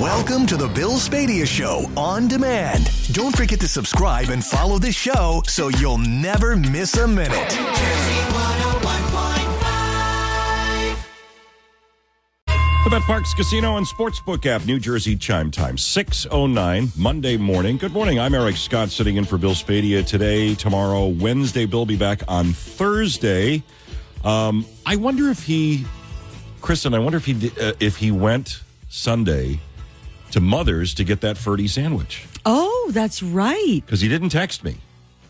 Welcome to the Bill Spadea Show on demand. Don't forget to subscribe and follow the show so you'll never miss a minute. New Jersey 101.5. The Bet Parks Casino and Sportsbook app, New Jersey chime time, 6:09, Monday morning. Good morning. I'm Eric Scott, sitting in for Bill Spadea today, tomorrow, Wednesday. Bill will be back on Thursday. I wonder if Kristen, if he went Sunday to Mother's to get that Ferdy sandwich. Oh, that's right. Because he didn't text me.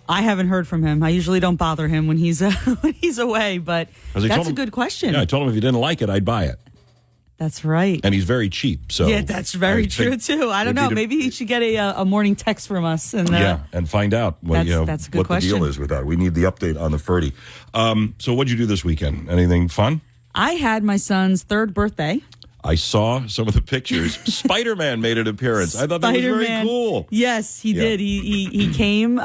I haven't heard from him. I usually don't bother him when he's away, but that's a good question. Yeah, I told him if he didn't like it, I'd buy it. That's right. And he's very cheap. So yeah, that's very true, too. I don't know. Maybe he should get a morning text from us. And find out what the deal is with that. We need the update on the Ferdy. So what'd you do this weekend? Anything fun? I had my son's third birthday. I saw some of the pictures. Spider-Man made an appearance. I thought that was very cool. Yes, he did. He came.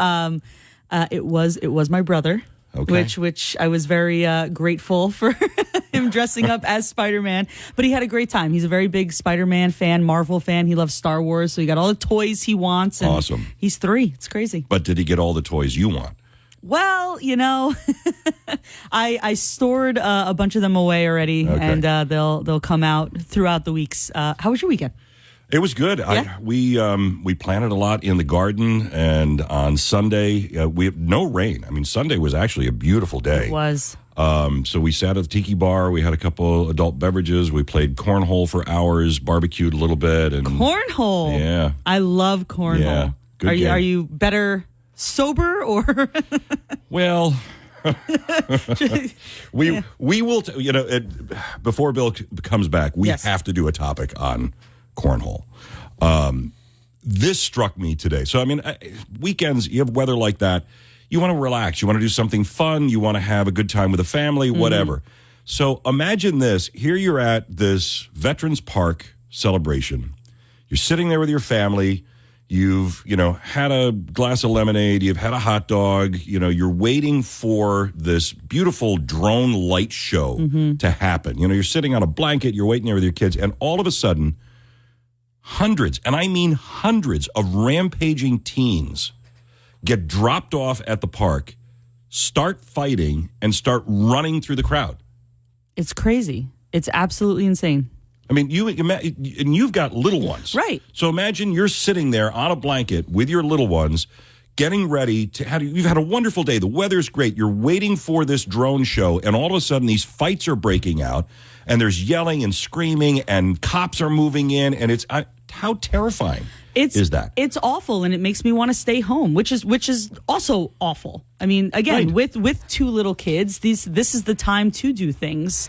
It was my brother. Okay. Which I was very grateful for him dressing up as Spider-Man. But he had a great time. He's a very big Spider-Man fan, Marvel fan. He loves Star Wars, so he got all the toys he wants. And awesome. He's 3. It's crazy. But did he get all the toys you want? Well, I stored a bunch of them away already, and they'll come out throughout the weeks. How was your weekend? It was good. Yeah? We planted a lot in the garden, and on Sunday we have no rain. I mean, Sunday was actually a beautiful day. It was. So we sat at the tiki bar. We had a couple adult beverages. We played cornhole for hours, barbecued a little bit, and cornhole. Yeah, I love cornhole. Yeah, good game. Are you better sober or? Well, we will. Before Bill comes back, we have to do a topic on cornhole. This struck me today. So, I mean, weekends, you have weather like that. You want to relax. You want to do something fun. You want to have a good time with the family, whatever. So imagine this. Here you're at this Veterans Park celebration. You're sitting there with your family. You've, had a glass of lemonade. You've had a hot dog. You're waiting for this beautiful drone light show to happen. You're sitting on a blanket. You're waiting there with your kids. And all of a sudden, hundreds, and I mean hundreds of rampaging teens get dropped off at the park, start fighting, and start running through the crowd. It's crazy. It's absolutely insane. I mean, you've got little ones. Right. So imagine you're sitting there on a blanket with your little ones, getting ready to you've had a wonderful day. The weather's great. You're waiting for this drone show, and all of a sudden these fights are breaking out, and there's yelling and screaming, and cops are moving in, and it's how terrifying is that? It's awful, and it makes me want to stay home, which is also awful. I mean, again, with 2 little kids, this is the time to do things,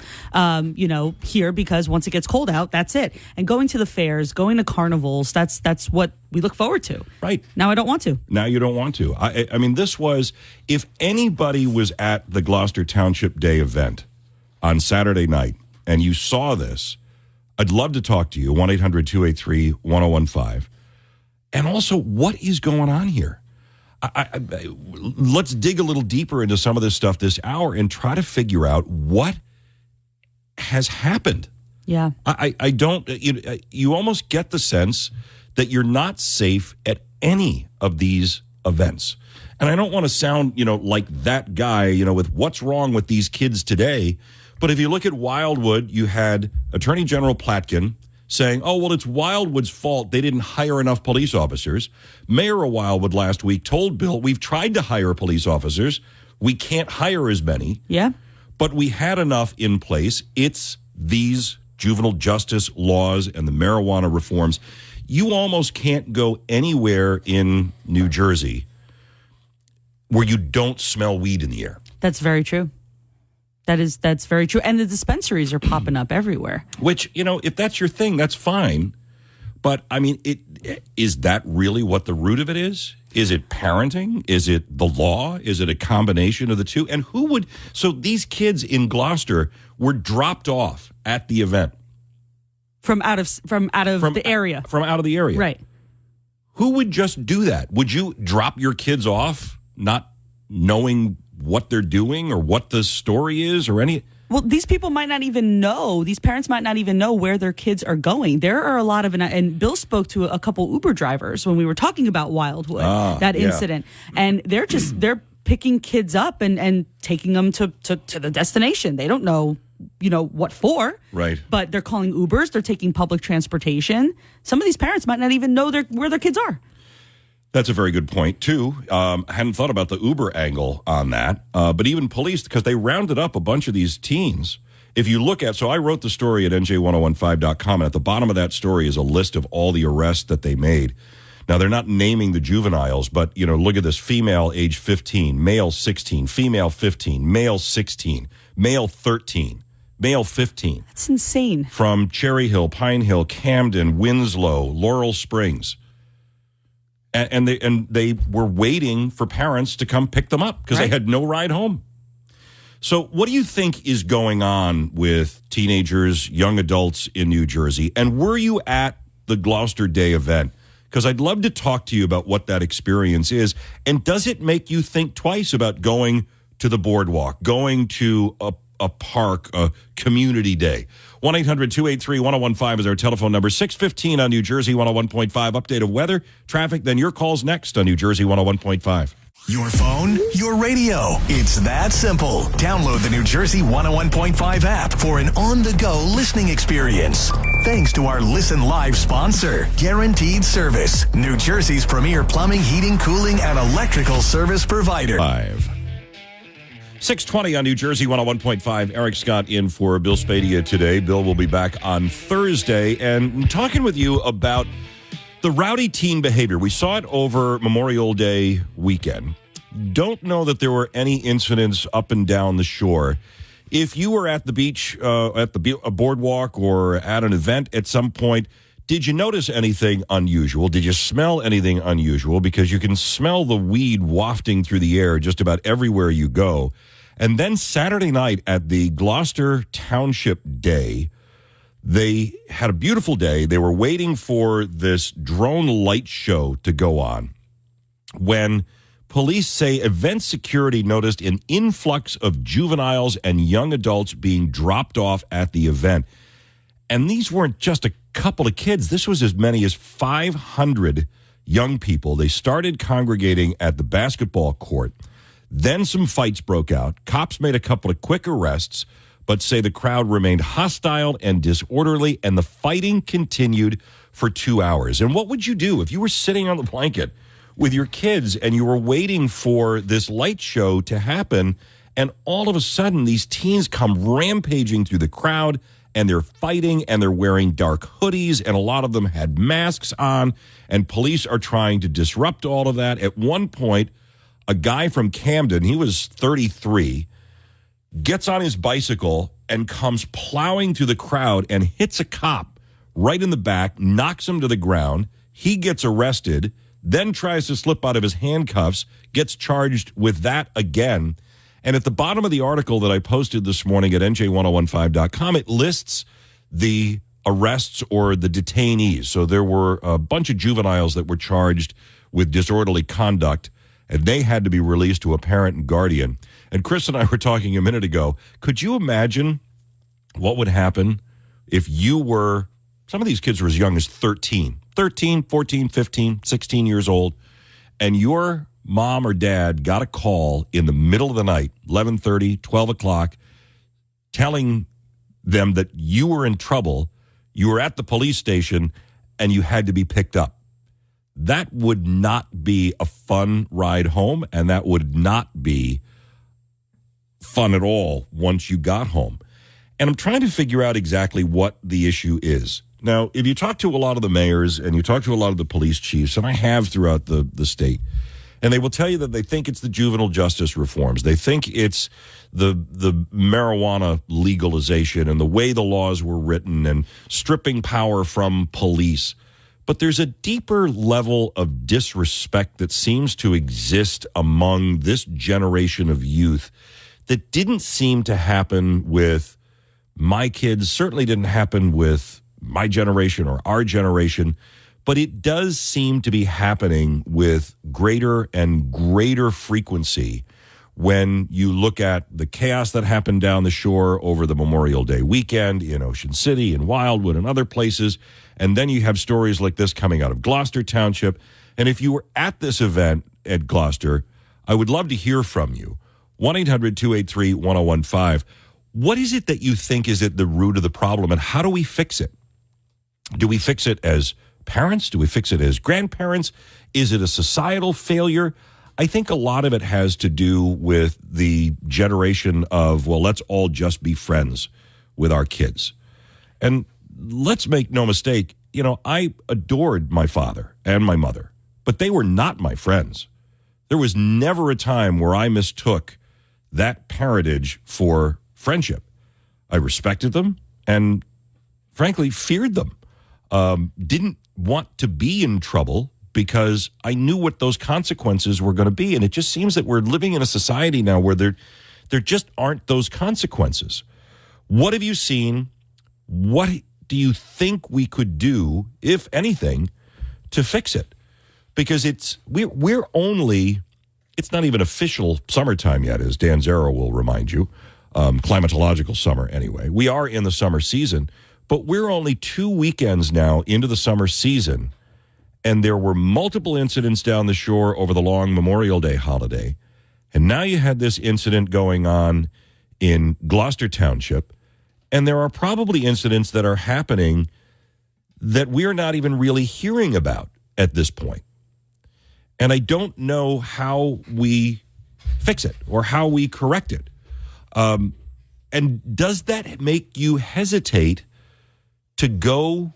here, because once it gets cold out, that's it. And going to the fairs, going to carnivals, that's what we look forward to. Right. Now I don't want to. Now you don't want to. I mean, this was, if anybody was at the Gloucester Township Day event on Saturday night and you saw this, I'd love to talk to you, 1-800-283-1015. And also, what is going on here? Let's dig a little deeper into some of this stuff this hour and try to figure out what has happened. Yeah. I don't, you almost get the sense that you're not safe at any of these events. And I don't want to sound, like that guy, with what's wrong with these kids today. But if you look at Wildwood, you had Attorney General Platkin saying, oh, well, it's Wildwood's fault. They didn't hire enough police officers. Mayor of Wildwood last week told Bill, we've tried to hire police officers. We can't hire as many. Yeah. But we had enough in place. It's these juvenile justice laws and the marijuana reforms. You almost can't go anywhere in New Jersey where you don't smell weed in the air. That's very true. That's very true. And the dispensaries are popping up everywhere. Which, if that's your thing, that's fine. But, I mean, is that really what the root of it is? Is it parenting? Is it the law? Is it a combination of the two? And so these kids in Gloucester were dropped off at the event. From out of the area. From out of the area. Right. Who would just do that? Would you drop your kids off not knowing what they're doing or what the story is or any? Well, these people might not even know, these parents might not even know where their kids are going. There are a lot of, and Bill spoke to a couple Uber drivers when we were talking about Wildwood, that incident. And they're picking kids up and taking them to the destination. They don't know, what for. Right. But they're calling Ubers. They're taking public transportation. Some of these parents might not even know where their kids are. That's a very good point, too. I hadn't thought about the Uber angle on that. But even police, because they rounded up a bunch of these teens. If you look at, so I wrote the story at NJ1015.com, and at the bottom of that story is a list of all the arrests that they made. Now, they're not naming the juveniles, but, look at this. Female, age 15, male, 16, female, 15, male, 16, male, 13, male, 15. That's insane. From Cherry Hill, Pine Hill, Camden, Winslow, Laurel Springs. And they were waiting for parents to come pick them up because they had no ride home. So what do you think is going on with teenagers, young adults in New Jersey? And were you at the Gloucester Day event? Because I'd love to talk to you about what that experience is. And does it make you think twice about going to the boardwalk, going to a park, a community day? 1-800-283-1015 is our telephone number. 6:15 on New Jersey 101.5. Update of weather, traffic, then your calls next on New Jersey 101.5. Your phone, your radio. It's that simple. Download the New Jersey 101.5 app for an on-the-go listening experience. Thanks to our Listen Live sponsor, Guaranteed Service, New Jersey's premier plumbing, heating, cooling, and electrical service provider. 6:20 on New Jersey 101.5. Eric Scott in for Bill Spadea today. Bill will be back on Thursday and talking with you about the rowdy teen behavior. We saw it over Memorial Day weekend. Don't know that there were any incidents up and down the shore. If you were at the beach, at the boardwalk, or at an event at some point, did you notice anything unusual? Did you smell anything unusual? Because you can smell the weed wafting through the air just about everywhere you go. And then Saturday night at the Gloucester Township Day, they had a beautiful day. They were waiting for this drone light show to go on when police say event security noticed an influx of juveniles and young adults being dropped off at the event. And these weren't just a couple of kids. This was as many as 500 young people. They started congregating at the basketball court. Then some fights broke out. Cops made a couple of quick arrests, but say the crowd remained hostile and disorderly, and the fighting continued for 2 hours. And what would you do if you were sitting on the blanket with your kids and you were waiting for this light show to happen, and all of a sudden these teens come rampaging through the crowd, and they're fighting, and they're wearing dark hoodies, and a lot of them had masks on, and police are trying to disrupt all of that. At one point, a guy from Camden, he was 33, gets on his bicycle and comes plowing through the crowd and hits a cop right in the back, knocks him to the ground. He gets arrested, then tries to slip out of his handcuffs, gets charged with that again. And at the bottom of the article that I posted this morning at NJ1015.com, it lists the arrests or the detainees. So there were a bunch of juveniles that were charged with disorderly conduct, and they had to be released to a parent and guardian. And Chris and I were talking a minute ago. Could you imagine what would happen if you were, some of these kids were as young as 13, 14, 15, 16 years old, and your mom or dad got a call in the middle of the night, 11:30, 12 o'clock, telling them that you were in trouble, you were at the police station, and you had to be picked up. That would not be a fun ride home, and that would not be fun at all once you got home. And I'm trying to figure out exactly what the issue is. Now, if you talk to a lot of the mayors and you talk to a lot of the police chiefs, and I have throughout the state, and they will tell you that they think it's the juvenile justice reforms. They think it's the marijuana legalization and the way the laws were written and stripping power from police. But there's a deeper level of disrespect that seems to exist among this generation of youth that didn't seem to happen with my kids, certainly didn't happen with my generation or our generation, but it does seem to be happening with greater and greater frequency when you look at the chaos that happened down the shore over the Memorial Day weekend in Ocean City and Wildwood and other places, and then you have stories like this coming out of Gloucester Township. And if you were at this event at Gloucester, I would love to hear from you. 1-800-283-1015. What is it that you think is at the root of the problem, and how do we fix it? Do we fix it as parents? Do we fix it as grandparents? Is it a societal failure? I think a lot of it has to do with the generation of, well, let's all just be friends with our kids. And let's make no mistake, I adored my father and my mother, but they were not my friends. There was never a time where I mistook that parentage for friendship. I respected them and, frankly, feared them. Didn't want to be in trouble because I knew what those consequences were going to be. And it just seems that we're living in a society now where there just aren't those consequences. What have you seen? What do you think we could do, if anything, to fix it? Because we're only, it's not even official summertime yet, as Dan Zero will remind you, climatological summer anyway. We are in the summer season, but we're only 2 weekends now into the summer season, and there were multiple incidents down the shore over the long Memorial Day holiday, and now you had this incident going on in Gloucester Township, and there are probably incidents that are happening that we're not even really hearing about at this point. And I don't know how we fix it or how we correct it. And does that make you hesitate to go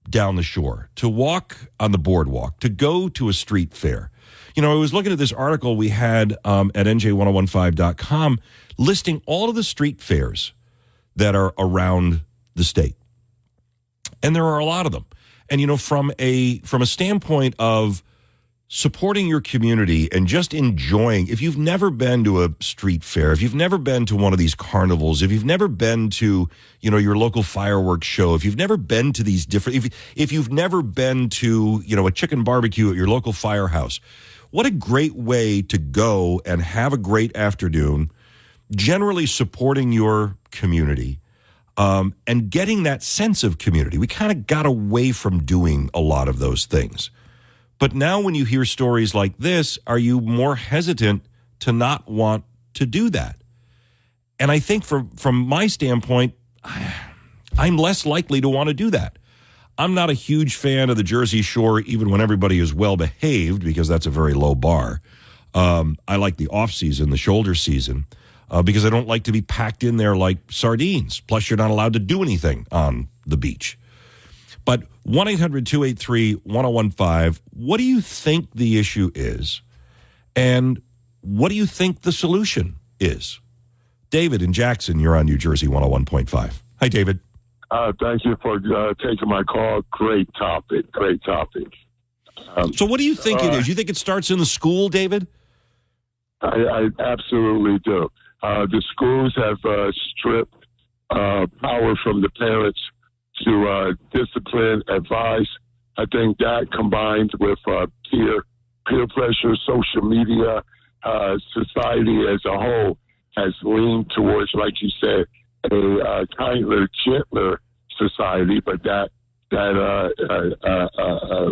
down the shore, to walk on the boardwalk, to go to a street fair? I was looking at this article we had at NJ1015.com listing all of the street fairs that are around the state. And there are a lot of them. And, from a standpoint of supporting your community and just enjoying, if you've never been to a street fair, if you've never been to one of these carnivals, if you've never been to, your local fireworks show, if you've never been to these different, if you've never been to, a chicken barbecue at your local firehouse, what a great way to go and have a great afternoon, generally supporting your community, and getting that sense of community. We kind of got away from doing a lot of those things. But now when you hear stories like this, are you more hesitant to not want to do that? And I think from my standpoint, I'm less likely to want to do that. I'm not a huge fan of the Jersey Shore, even when everybody is well behaved, because that's a very low bar. I like the off season, the shoulder season, because I don't like to be packed in there like sardines. Plus, you're not allowed to do anything on the beach. But 1-800-283-1015, what do you think the issue is? And what do you think the solution is? David in Jackson, you're on New Jersey 101.5. Hi, David. Thank you for taking my call. Great topic. So what do you think it is? You think it starts in the school, David? I absolutely do. The schools have stripped power from the parents to discipline, advice. I think that combined with peer pressure, social media, society as a whole has leaned towards, like you said, a kinder, gentler society, but that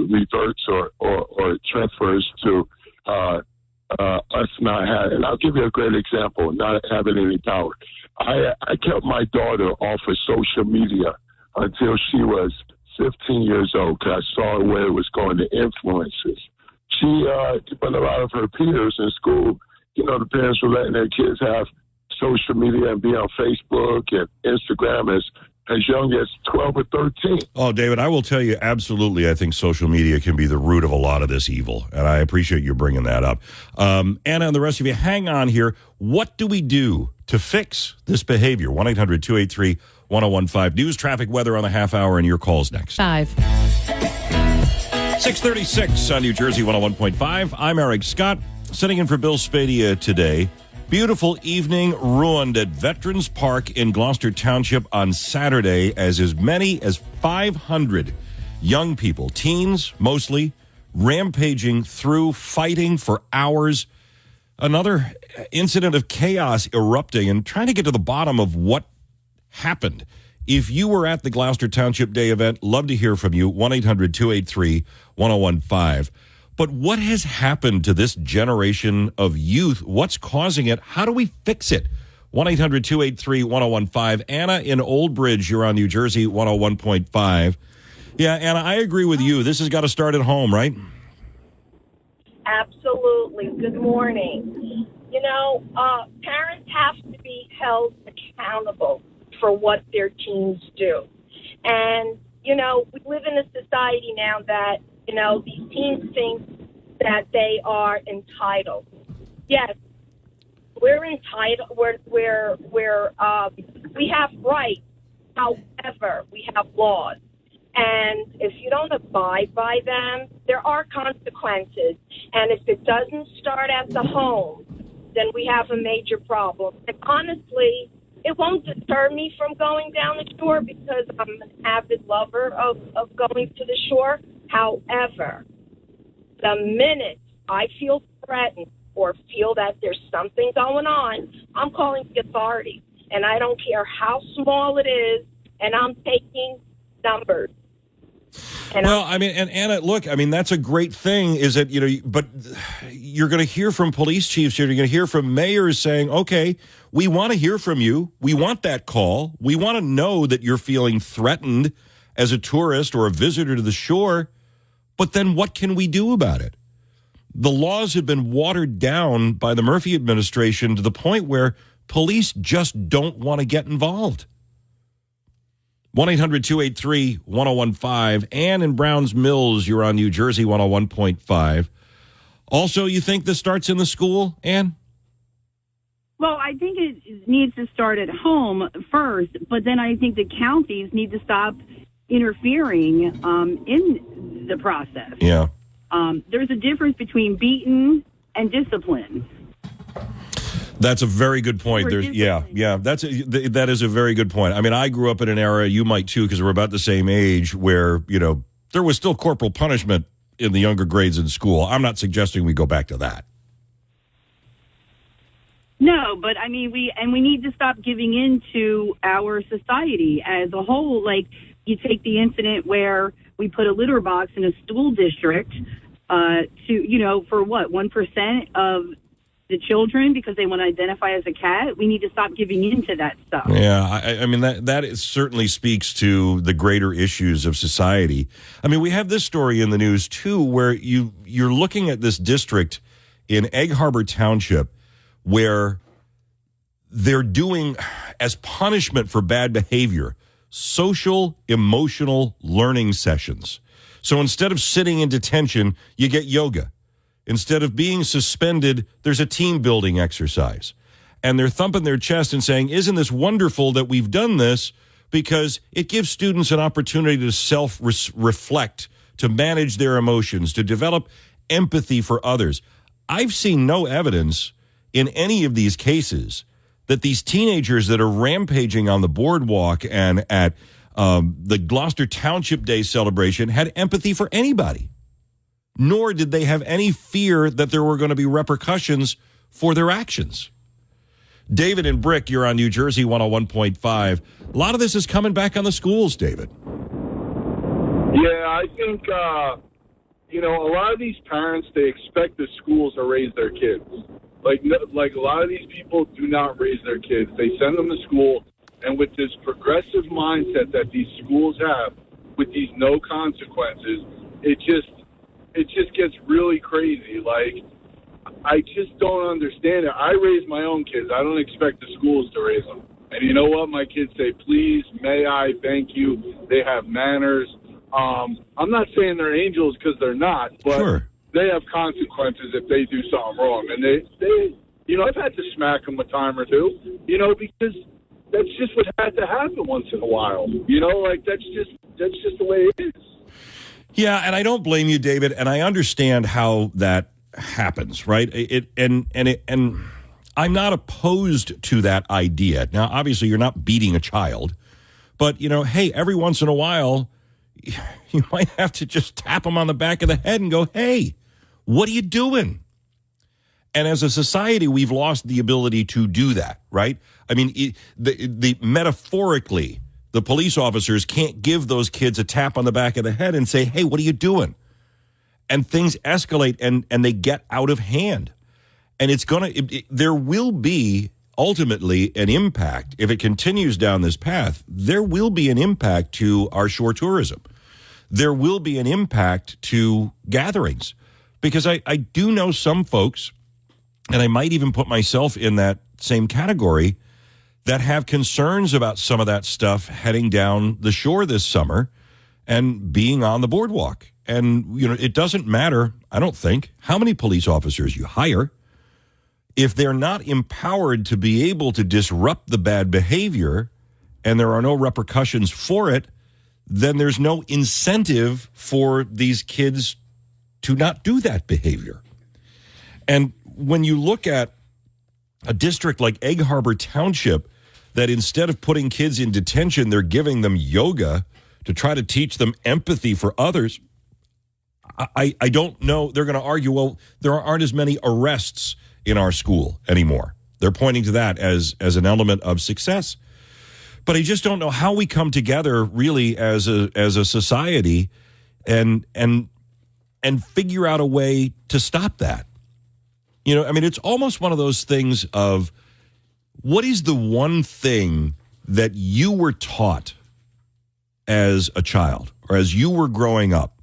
reverts or transfers to us not having. And I'll give you a great example: not having any power. I kept my daughter off of social media until she was 15 years old, because I saw where it was going to influences. But a lot of her peers in school, the parents were letting their kids have social media and be on Facebook and Instagram as young as 12 or 13. Oh, David, I will tell you, absolutely, I think social media can be the root of a lot of this evil, and I appreciate you bringing that up. Anna and the rest of you, hang on here. What do we do to fix this behavior? 1-800-283-1015. News, traffic, weather on the half hour, and your calls next. 6:36 on New Jersey 101.5. I'm Eric Scott, sitting in for Bill Spadea today. Beautiful evening ruined at Veterans Park in Gloucester Township on Saturday, as many as 500 young people, teens mostly, rampaging through, fighting for hours. Another incident of chaos erupting and trying to get to the bottom of what happened. If you were at the Gloucester Township Day event, love to hear from you, 1-800-283-1015. But what has happened to this generation of youth? What's causing it? How do we fix it? 1-800-283-1015. Anna in Old Bridge, you're on New Jersey 101.5. Yeah, Anna, I agree with you. This has got to start at home, right? Absolutely. Good morning. Parents have to be held accountable for what their teens do. And, we live in a society now that, these teens think that they are entitled. Yes, we're entitled. We have rights. However, we have laws. And if you don't abide by them, there are consequences. And if it doesn't start at the home, then we have a major problem. And honestly, it won't deter me from going down the shore because I'm an avid lover of going to the shore. However, the minute I feel threatened or feel that there's something going on, I'm calling the authorities. And I don't care how small it is, and I'm taking numbers. And Anna, look, that's a great thing is that, but you're going to hear from police chiefs, you're going to hear from mayors saying, okay, we want to hear from you. We want that call. We want to know that you're feeling threatened as a tourist or a visitor to the shore. But then what can we do about it? The laws have been watered down by the Murphy administration to the point where police just don't want to get involved. 1-800-283-1015. Ann in Browns Mills, you're on New Jersey 101.5. Also, you think this starts in the school, Ann? Well, I think it needs to start at home first, but then I think the counties need to stop interfering in the process. Yeah. There's a there's between beating and discipline. That's a very good point. That is a very good point. I grew up in an era, you might too, because we're about the same age, where, there was still corporal punishment in the younger grades in school. I'm not suggesting we go back to that. No, but we need to stop giving in to our society as a whole. Like, you take the incident where we put a litter box in a school district for what, 1% of the children because they want to identify as a cat. We need to stop giving in to that stuff. Yeah, that certainly speaks to the greater issues of society. We have this story in the news too, where you're looking at this district in Egg Harbor Township where they're doing, as punishment for bad behavior, social emotional learning sessions. So instead of sitting in detention, you get yoga. Instead of being suspended, there's a team building exercise. And they're thumping their chest and saying, isn't this wonderful that we've done this? Because it gives students an opportunity to self-reflect, to manage their emotions, to develop empathy for others. I've seen no evidence in any of these cases that these teenagers that are rampaging on the boardwalk and at the Gloucester Township Day celebration had empathy for anybody. Nor did they have any fear that there were going to be repercussions for their actions. David and Brick, you're on New Jersey 101.5. A lot of this is coming back on the schools, David. Yeah, I think, a lot of these parents, they expect the schools to raise their kids. Like a lot of these people do not raise their kids. They send them to school, and with this progressive mindset that these schools have, with these no consequences, it just gets really crazy. Like, I just don't understand it. I raise my own kids. I don't expect the schools to raise them. And you know what? My kids say, please, may I, thank you. They have manners. I'm not saying they're angels because they're not, but sure, they have consequences if they do something wrong. And they I've had to smack them a time or two, because that's just what had to happen once in a while. That's just the way it is. Yeah, and I don't blame you, David, and I understand how that happens, right? And I'm not opposed to that idea. Now, obviously, you're not beating a child, but hey, every once in a while, you might have to just tap them on the back of the head and go, "Hey, what are you doing?" And as a society, we've lost the ability to do that, right? I mean, metaphorically, the police officers can't give those kids a tap on the back of the head and say, hey, what are you doing? And things escalate and they get out of hand. And there will be ultimately an impact. If it continues down this path, there will be an impact to our shore tourism. There will be an impact to gatherings. Because I do know some folks, and I might even put myself in that same category, that have concerns about some of that stuff heading down the shore this summer and being on the boardwalk. And, it doesn't matter, I don't think, how many police officers you hire. If they're not empowered to be able to disrupt the bad behavior and there are no repercussions for it, then there's no incentive for these kids to not do that behavior. And when you look at a district like Egg Harbor Township, that instead of putting kids in detention, they're giving them yoga to try to teach them empathy for others, I don't know. They're going to argue, well, there aren't as many arrests in our school anymore. They're pointing to that as an element of success. But I just don't know how we come together really as a society and figure out a way to stop that. It's almost one of those things of, what is the one thing that you were taught as a child or as you were growing up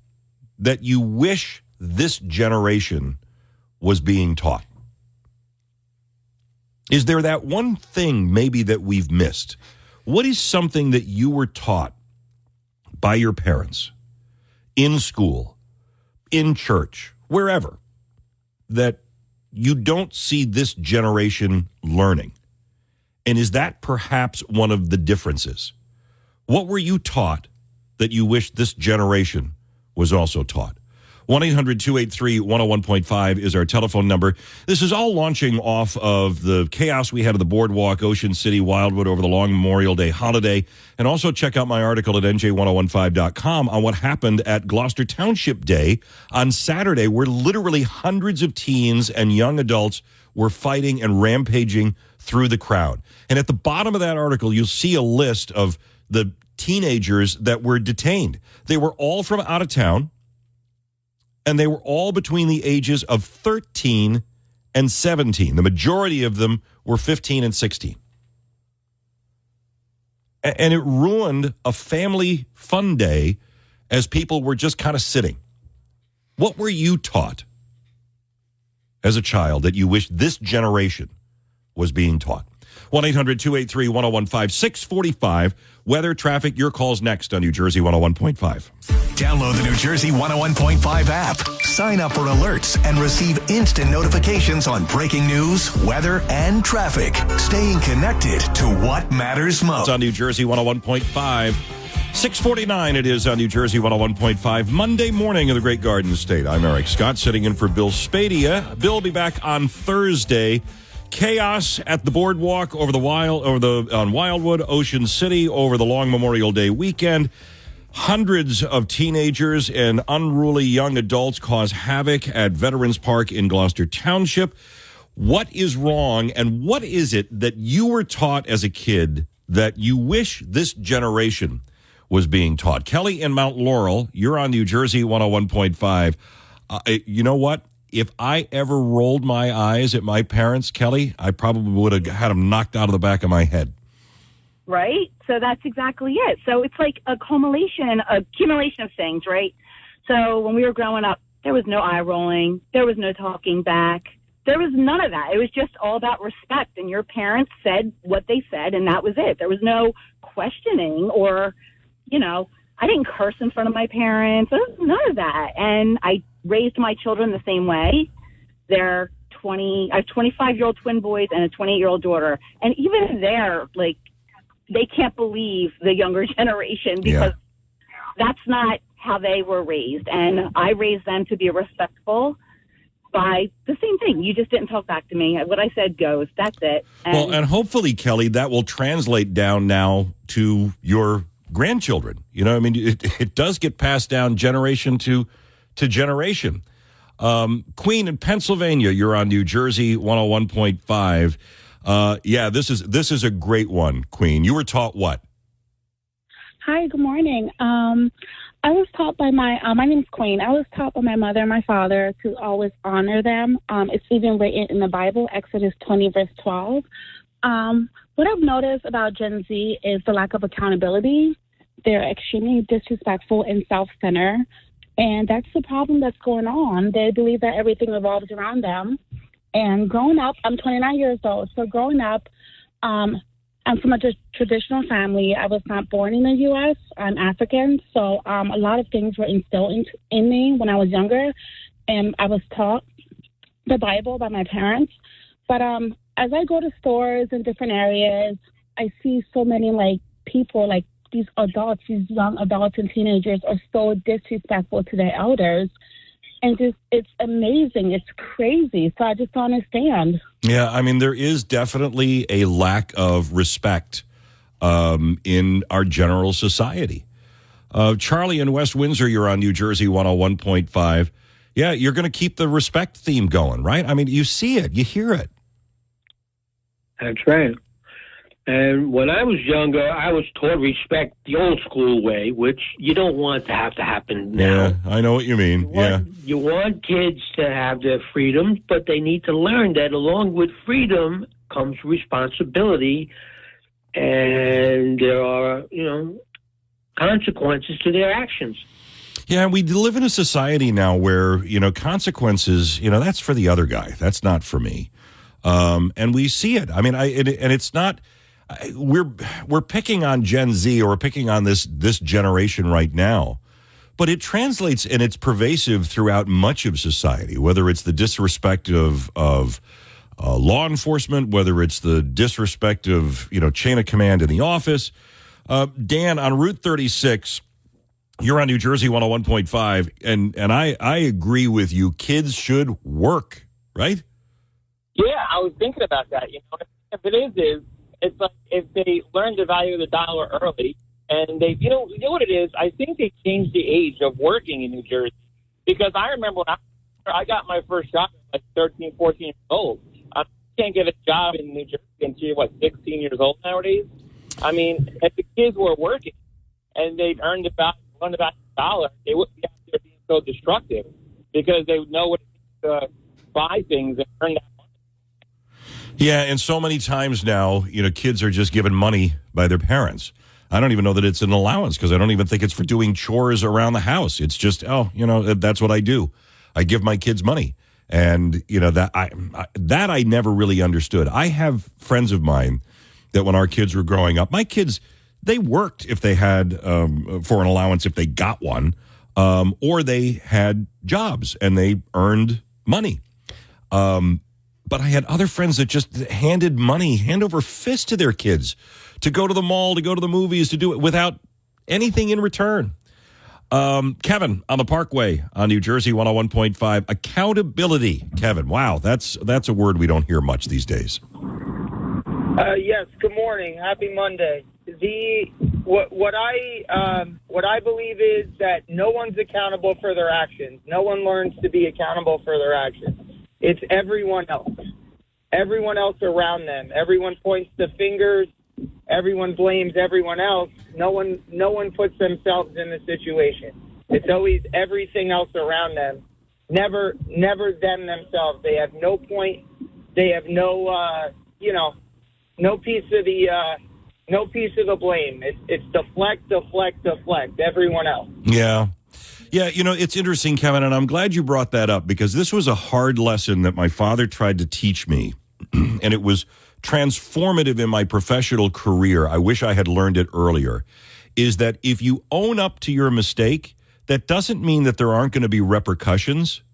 that you wish this generation was being taught? Is there that one thing maybe that we've missed? What is something that you were taught by your parents, in school, in church, wherever, that you don't see this generation learning? And is that perhaps one of the differences? What were you taught that you wish this generation was also taught? 1-800-283-101.5 is our telephone number. This is all launching off of the chaos we had at the boardwalk, Ocean City, Wildwood over the long Memorial Day holiday. And also check out my article at NJ1015.com on what happened at Gloucester Township Day on Saturday, where literally hundreds of teens and young adults were fighting and rampaging through the crowd. And at the bottom of that article, you'll see a list of the teenagers that were detained. They were all from out of town, and they were all between the ages of 13 and 17. The majority of them were 15 and 16. And it ruined a family fun day as people were just kind of sitting. What were you taught as a child that you wish this generation was being taught? 1-800-283-1015, 645. Weather, traffic, your calls next on New Jersey 101.5. Download the New Jersey 101.5 app. Sign up for alerts and receive instant notifications on breaking news, weather, and traffic. Staying connected to what matters most. It's on New Jersey 101.5. 6:49 it is on New Jersey 101.5. Monday morning in the Great Garden State. I'm Eric Scott, sitting in for Bill Spadea. Bill will be back on Thursday. Chaos at the boardwalk on Wildwood, Ocean City over the long Memorial Day weekend. Hundreds of teenagers and unruly young adults cause havoc at Veterans Park in Gloucester Township. What is wrong, and what is it that you were taught as a kid that you wish this generation was being taught? Kelly in Mount Laurel, you're on New Jersey 101.5. You know what? If I ever rolled my eyes at my parents, Kelly, I probably would have had them knocked out of the back of my head. Right? So that's exactly it. So it's like accumulation of things, right? So when we were growing up, there was no eye rolling. There was no talking back. There was none of that. It was just all about respect. And your parents said what they said, and that was it. There was no questioning or, I didn't curse in front of my parents. There was none of that. And I raised my children the same way. I have 25-year-old twin boys and a 28-year-old daughter. And even they're they can't believe the younger generation because that's not how they were raised. And I raised them to be respectful by the same thing. You just didn't talk back to me. What I said goes. That's it. And hopefully, Kelly, that will translate down now to your grandchildren. It does get passed down generation to generation. Queen in Pennsylvania, you're on New Jersey 101.5. Yeah, this is a great one, Queen. You were taught what? Hi, good morning. I was taught by my name's Queen. I was taught by my mother and my father to always honor them. It's even written in the Bible, Exodus 20, verse 12. What I've noticed about Gen Z is the lack of accountability. They're extremely disrespectful and self-centered, and that's the problem that's going on. They believe that everything revolves around them. And growing up, I'm 29 years old, so growing up, I'm from a traditional family. I was not born in the U.S. I'm African, so a lot of things were instilled in me when I was younger, and I was taught the Bible by my parents. But as I go to stores in different areas, I see so many people, these adults, these young adults and teenagers are so disrespectful to their elders. And it's amazing. It's crazy. So I just don't understand. Yeah, I mean, there is definitely a lack of respect in our general society. Charlie in West Windsor, you're on New Jersey 101.5. Yeah, you're going to keep the respect theme going, right? I mean, you see it. You hear it. That's right. And when I was younger, I was taught respect the old school way, which you don't want to have to happen now. Yeah, I know what you mean. You want kids to have their freedom, but they need to learn that along with freedom comes responsibility, and there are, consequences to their actions. Yeah, we live in a society now where, consequences, that's for the other guy. That's not for me. And we see it. I mean, and it's not... We're picking on Gen Z or picking on this generation right now, but it translates and it's pervasive throughout much of society, whether it's the disrespect of law enforcement, whether it's the disrespect of, chain of command in the office. Dan, on Route 36, you're on New Jersey 101.5, and I agree with you. Kids should work, right? Yeah, I was thinking about that. If it is it's like if they learn the value of the dollar early, and they, you know what it is? I think they changed the age of working in New Jersey, because I remember when I got my first job at 13, 14 years old. I can't get a job in New Jersey until you're, 16 years old nowadays? I mean, if the kids were working and they'd earned about the dollar, they wouldn't be out there being so destructive, because they would know what it is to buy things and earn that. Yeah, and so many times now, kids are just given money by their parents. I don't even know that it's an allowance, because I don't even think it's for doing chores around the house. It's just, that's what I do. I give my kids money. And, that I never really understood. I have friends of mine that when our kids were growing up, my kids, they worked if they had, for an allowance, if they got one, or they had jobs and they earned money. But I had other friends that just handed money hand over fist to their kids to go to the mall, to go to the movies, to do it without anything in return. Kevin on the Parkway on New Jersey 101.5. Accountability. Kevin, wow, that's a word we don't hear much these days. Yes, good morning. Happy Monday. What I believe is that no one's accountable for their actions. No one learns to be accountable for their actions. It's everyone else. Everyone else around them. Everyone points the fingers. Everyone blames everyone else. No one puts themselves in the situation. It's always everything else around them. Never them themselves. They have no point. They have no piece of the blame. It's deflect. Everyone else. Yeah. Yeah, it's interesting, Kevin, and I'm glad you brought that up, because this was a hard lesson that my father tried to teach me, and it was transformative in my professional career. I wish I had learned it earlier, is that if you own up to your mistake, that doesn't mean that there aren't going to be repercussions,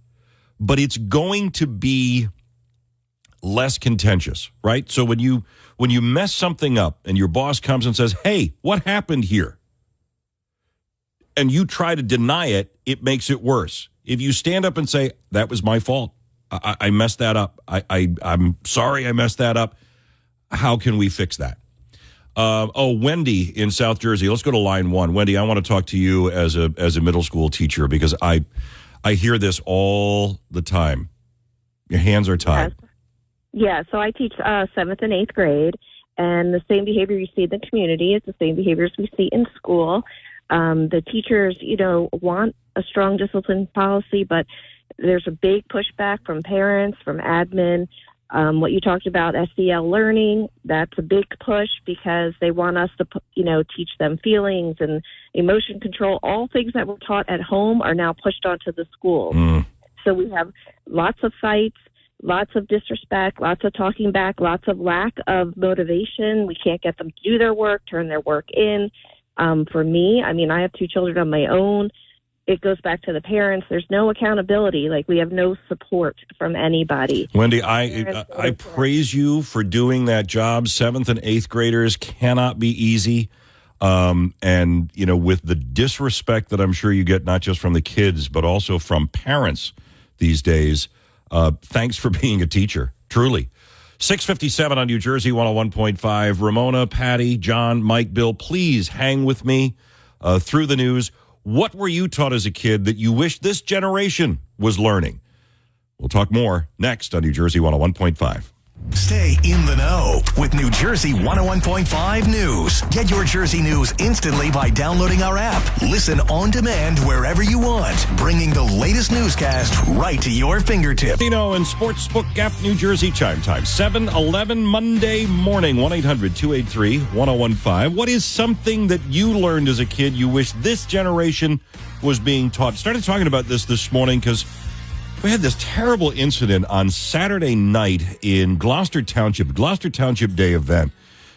but it's going to be less contentious, right? So when you mess something up and your boss comes and says, hey, what happened here? And you try to deny it, it makes it worse. If you stand up and say, that was my fault, I messed that up, I'm sorry I messed that up, how can we fix that? Wendy in South Jersey. Let's go to line one. Wendy, I want to talk to you as a middle school teacher, because I I hear this all the time. Your hands are tied. Yeah, so I teach 7th and 8th grade, and the same behavior you see in the community is the same behaviors we see in school. The teachers, want a strong discipline policy, but there's a big pushback from parents, from admin. What you talked about, SEL learning, that's a big push because they want us to, teach them feelings and emotion control. All things that were taught at home are now pushed onto the schools. So we have lots of fights, lots of disrespect, lots of talking back, lots of lack of motivation. We can't get them to do their work, turn their work in. For me, I have 2 children of my own. It goes back to the parents. There's no accountability. Like, we have no support from anybody. Wendy, I praise you for doing that job. 7th and 8th graders cannot be easy. And, with the disrespect that I'm sure you get, not just from the kids, but also from parents these days, thanks for being a teacher, truly. 6:57 on New Jersey 101.5. Ramona, Patty, John, Mike, Bill, please hang with me through the news. What were you taught as a kid that you wish this generation was learning? We'll talk more next on New Jersey 101.5. Stay in the know with New Jersey 101.5 News. Get your Jersey news instantly by downloading our app. Listen on demand wherever you want, bringing the latest newscast right to your fingertips. And Sportsbook Gap, New Jersey chime time, 7:11 Monday morning, 1-800-283-1015. What is something that you learned as a kid you wish this generation was being taught? Started talking about this morning because we had this terrible incident on Saturday night in Gloucester Township Day event.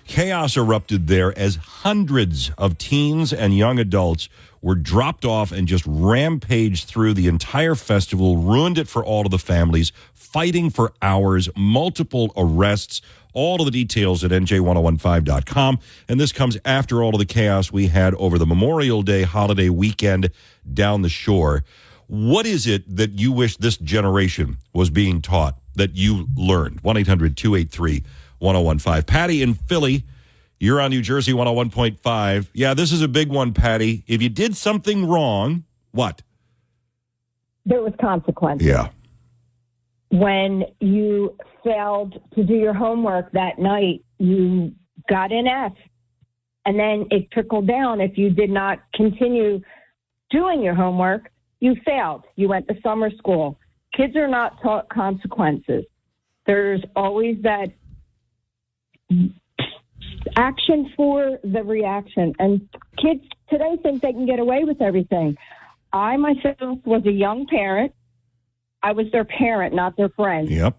Chaos erupted there as hundreds of teens and young adults were dropped off and just rampaged through the entire festival, ruined it for all of the families, fighting for hours, multiple arrests, all of the details at NJ1015.com. And this comes after all of the chaos we had over the Memorial Day holiday weekend down the shore. What is it that you wish this generation was being taught that you learned? 1-800-283-1015. Patty in Philly, you're on New Jersey 101.5. Yeah, this is a big one, Patty. If you did something wrong, what? There was consequences. Yeah. When you failed to do your homework that night, you got an F. And then it trickled down. If you did not continue doing your homework, you failed. You went to summer school. Kids are not taught consequences. There's always that action for the reaction. And kids today think they can get away with everything. I myself was a young parent. I was their parent, not their friend. Yep.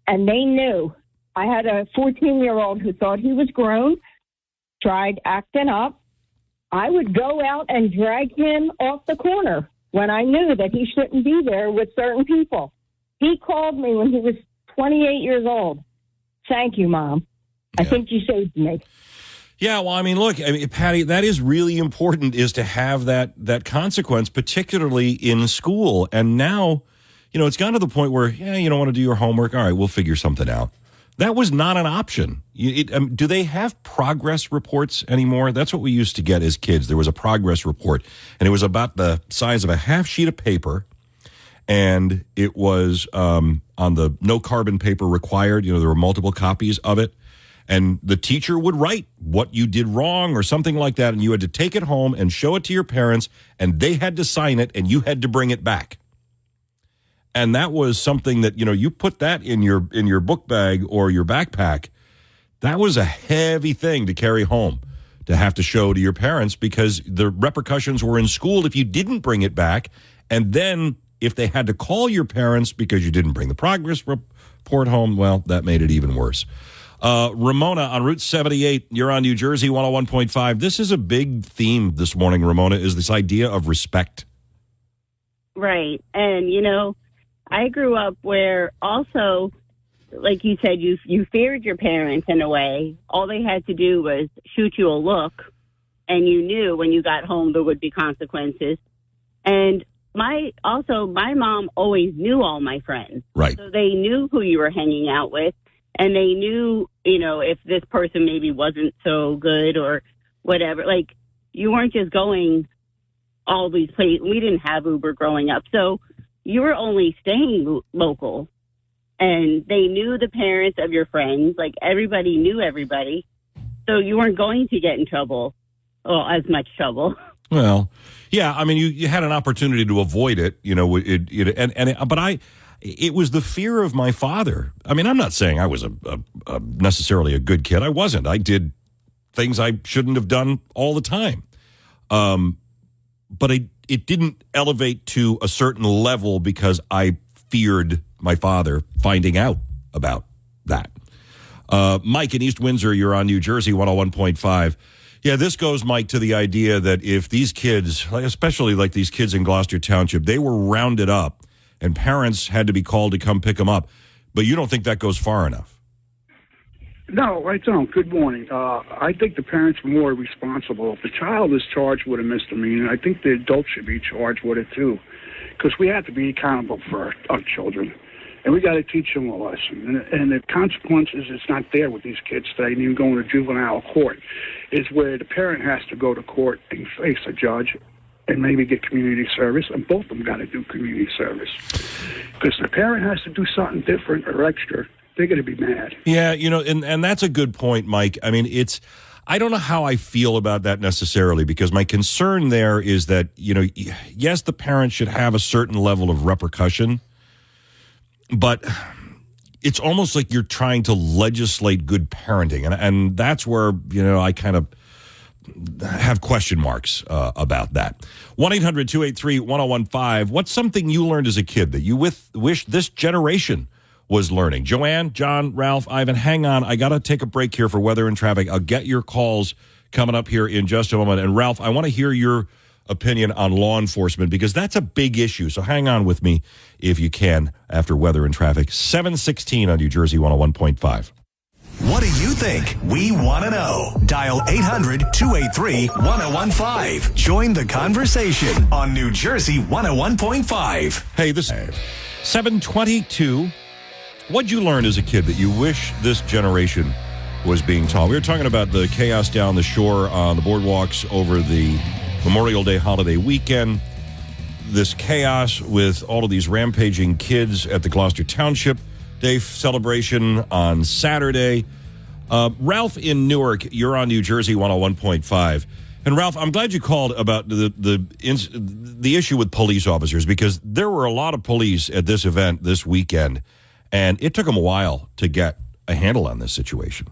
And they knew. I had a 14-year-old who thought he was grown, tried acting up. I would go out and drag him off the corner when I knew that he shouldn't be there with certain people. He called me when he was 28 years old. Thank you, Mom. I think you saved me. Yeah, well, look, Patty, that is really important, is to have that consequence, particularly in school. And now, it's gotten to the point where, you don't want to do your homework. All right, we'll figure something out. That was not an option. Do they have progress reports anymore? That's what we used to get as kids. There was a progress report, and it was about the size of a half sheet of paper, and it was on the no carbon paper required. There were multiple copies of it, and the teacher would write what you did wrong or something like that, and you had to take it home and show it to your parents, and they had to sign it, and you had to bring it back. And that was something that, you put that in your book bag or your backpack. That was a heavy thing to carry home, to have to show to your parents, because the repercussions were in school if you didn't bring it back. And then if they had to call your parents because you didn't bring the progress report home, well, that made it even worse. Ramona on Route 78, you're on New Jersey 101.5. This is a big theme this morning, Ramona, is this idea of respect. Right. And, I grew up where also, like you said, you feared your parents in a way. All they had to do was shoot you a look, and you knew when you got home there would be consequences. And my mom always knew all my friends. Right. So they knew who you were hanging out with, and they knew, if this person maybe wasn't so good or whatever. Like, you weren't just going all these places. We didn't have Uber growing up. So you were only staying local, and they knew the parents of your friends. Like, everybody knew everybody, so you weren't going to get in trouble, or as much trouble. Well, yeah, I mean, you had an opportunity to avoid it, but it was the fear of my father. I mean, I'm not saying I was necessarily a good kid. I wasn't. I did things I shouldn't have done all the time. But it didn't elevate to a certain level because I feared my father finding out about that. Mike in East Windsor, you're on New Jersey 101.5. Yeah, this goes, Mike, to the idea that if these kids, especially like these kids in Gloucester Township, they were rounded up and parents had to be called to come pick them up, but you don't think that goes far enough? No, I don't. Good morning. I think the parents are more responsible. If the child is charged with a misdemeanor, I think the adult should be charged with it too, because we have to be accountable for our children, and we got to teach them a lesson. And the consequences is not there with these kids today, and even going to juvenile court, is where the parent has to go to court and face a judge and maybe get community service, and both of them got to do community service. Because the parent has to do something different or extra, they're going to be mad. Yeah, and that's a good point, Mike. I mean, I don't know how I feel about that necessarily, because my concern there is that, yes, the parent should have a certain level of repercussion, but it's almost like you're trying to legislate good parenting. And that's where, I kind of have question marks about that. 1-800-283-1015. What's something you learned as a kid that you wish this generation was learning? Joanne, John, Ralph, Ivan, hang on. I got to take a break here for weather and traffic. I'll get your calls coming up here in just a moment. And Ralph, I want to hear your opinion on law enforcement, because that's a big issue. So hang on with me if you can after weather and traffic. 716 on New Jersey 101.5. What do you think? We want to know. Dial 800-283-1015. Join the conversation on New Jersey 101.5. Hey, this 722. What'd you learn as a kid that you wish this generation was being taught? We were talking about the chaos down the shore on the boardwalks over the Memorial Day holiday weekend. This chaos with all of these rampaging kids at the Gloucester Township Day celebration on Saturday. Ralph in Newark, you're on New Jersey 101.5. And Ralph, I'm glad you called about the issue with police officers, because there were a lot of police at this event this weekend, and it took them a while to get a handle on this situation.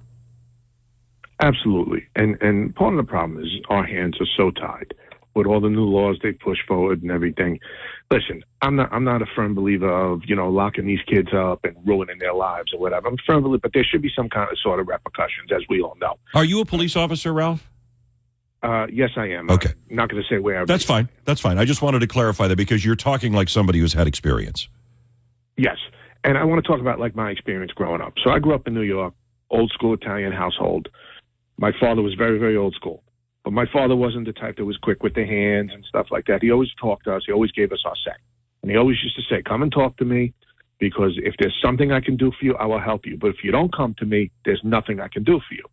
Absolutely. And part of the problem is our hands are so tied with all the new laws they push forward and everything. Listen, I'm not a firm believer of, locking these kids up and ruining their lives or whatever. I'm a firm believer, but there should be some kind of sort of repercussions, as we all know. Are you a police officer, Ralph? Yes, I am. Okay. I'm not going to say where. That's fine. That's fine. I just wanted to clarify that, because you're talking like somebody who's had experience. Yes. And I want to talk about my experience growing up. So I grew up in New York, old school Italian household. My father was very, very old school. But my father wasn't the type that was quick with the hands and stuff like that. He always talked to us. He always gave us our say. And he always used to say, come and talk to me, because if there's something I can do for you, I will help you. But if you don't come to me, there's nothing I can do for you.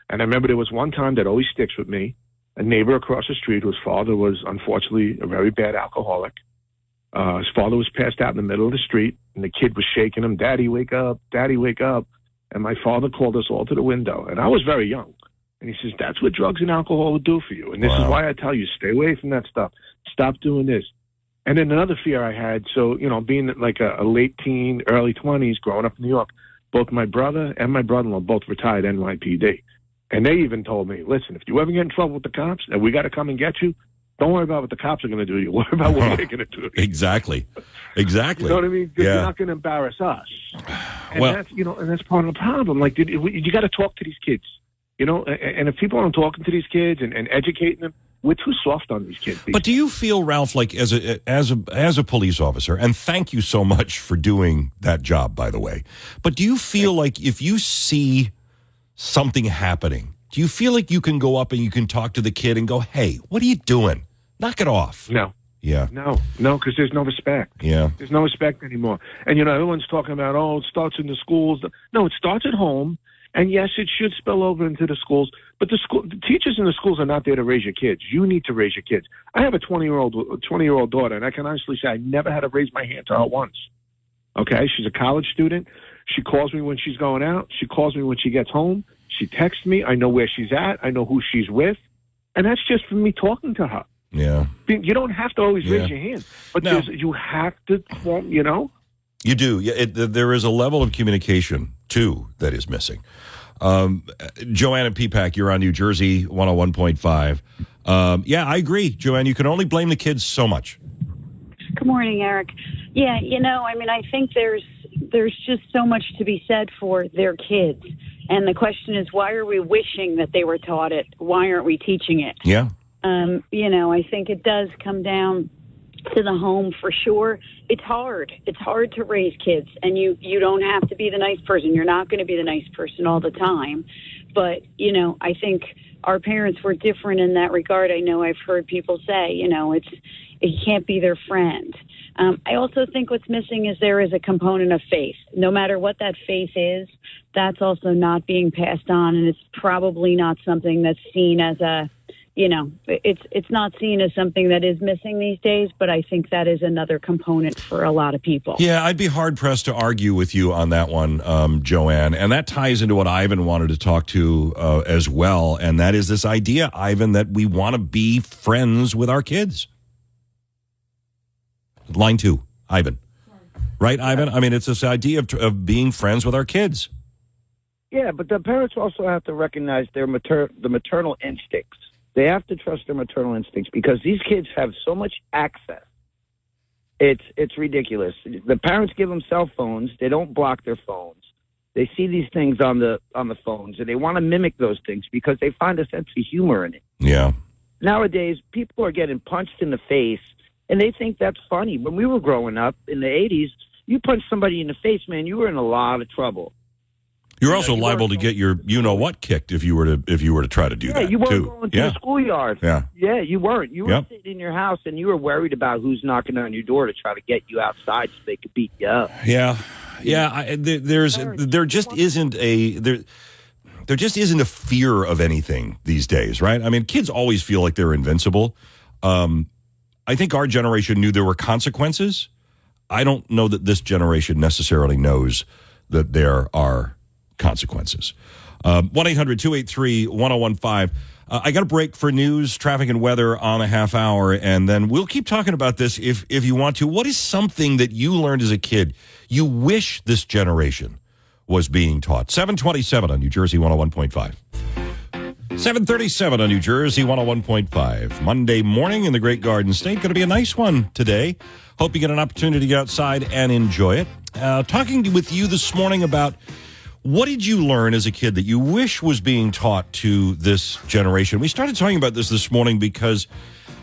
And I remember there was one time that always sticks with me. A neighbor across the street whose father was unfortunately a very bad alcoholic. His father was passed out in the middle of the street, and the kid was shaking him, "Daddy, wake up, Daddy, wake up." And my father called us all to the window, and I was very young. And he says, that's what drugs and alcohol will do for you. And this is why I tell you, stay away from that stuff. Stop doing this. And then another fear I had, so, being like a late teen, early 20s, growing up in New York, both my brother and my brother-in-law both retired NYPD. And they even told me, listen, if you ever get in trouble with the cops and we got to come and get you, don't worry about what the cops are going to do to you. Worry about what we're going to do to you. Exactly. You know what I mean? Because you're not going to embarrass us. And that's, and that's part of the problem. You got to talk to these kids. And if people aren't talking to these kids and educating them, we're too soft on these kids. But do you feel, Ralph, like as a police officer, and thank you so much for doing that job, by the way, but do you feel like if you see something happening, do you feel like you can go up and you can talk to the kid and go, hey, what are you doing? Knock it off. No. Yeah. No, because there's no respect. Yeah. There's no respect anymore. And, everyone's talking about, it starts in the schools. No, it starts at home. And yes, it should spill over into the schools, but the teachers in the schools are not there to raise your kids. You need to raise your kids. I have a 20-year-old daughter, and I can honestly say I never had to raise my hand to her once. Okay, she's a college student. She calls me when she's going out. She calls me when she gets home. She texts me. I know where she's at. I know who she's with, and that's just from me talking to her. Yeah, you don't have to always raise your hand, but you have to, you know. You do. Yeah, there is a level of communication, too, that is missing. Joanne and Peapack, you're on New Jersey 101.5. Yeah, I agree, Joanne. You can only blame the kids so much. Good morning, Eric. Yeah, I mean, I think there's just so much to be said for their kids. And the question is, why are we wishing that they were taught it? Why aren't we teaching it? Yeah. I think it does come down to the home for sure. It's hard. It's hard to raise kids, and you don't have to be the nice person. You're not going to be the nice person all the time. But, I think our parents were different in that regard. I know I've heard people say, it can't be their friend. I also think what's missing is there is a component of faith. No matter what that faith is, that's also not being passed on, and it's probably not something that's seen as it's not seen as something that is missing these days, but I think that is another component for a lot of people. Yeah, I'd be hard-pressed to argue with you on that one, Joanne, and that ties into what Ivan wanted to talk to as well, and that is this idea, Ivan, that we want to be friends with our kids. Line 2, Ivan. Right, Ivan? I mean, it's this idea of being friends with our kids. Yeah, but the parents also have to recognize the maternal instincts. They have to trust their maternal instincts because these kids have so much access. It's ridiculous. The parents give them cell phones. They don't block their phones. They see these things on the phones, and they want to mimic those things because they find a sense of humor in it. Yeah. Nowadays, people are getting punched in the face, and they think that's funny. When we were growing up in the 80s, you punched somebody in the face, man, you were in a lot of trouble. You're also liable to get your what kicked if you were to try to do that. Yeah, you weren't too. going to the schoolyard. Yeah. Yeah, you weren't. You were sitting in your house and you were worried about who's knocking on your door to try to get you outside so they could beat you up. Yeah. Yeah, there just isn't a fear of anything these days, right? I mean, kids always feel like they're invincible. I think our generation knew there were consequences. I don't know that this generation necessarily knows that there are consequences. 1-800-283-1015. I got a break for news, traffic, and weather on a half hour, and then we'll keep talking about this if you want to. What is something that you learned as a kid you wish this generation was being taught? 727 on New Jersey 101.5. 737 on New Jersey 101.5. Monday morning in the Great Garden State. Going to be a nice one today. Hope you get an opportunity to get outside and enjoy it. Talking with you this morning about what did you learn as a kid that you wish was being taught to this generation? We started talking about this morning because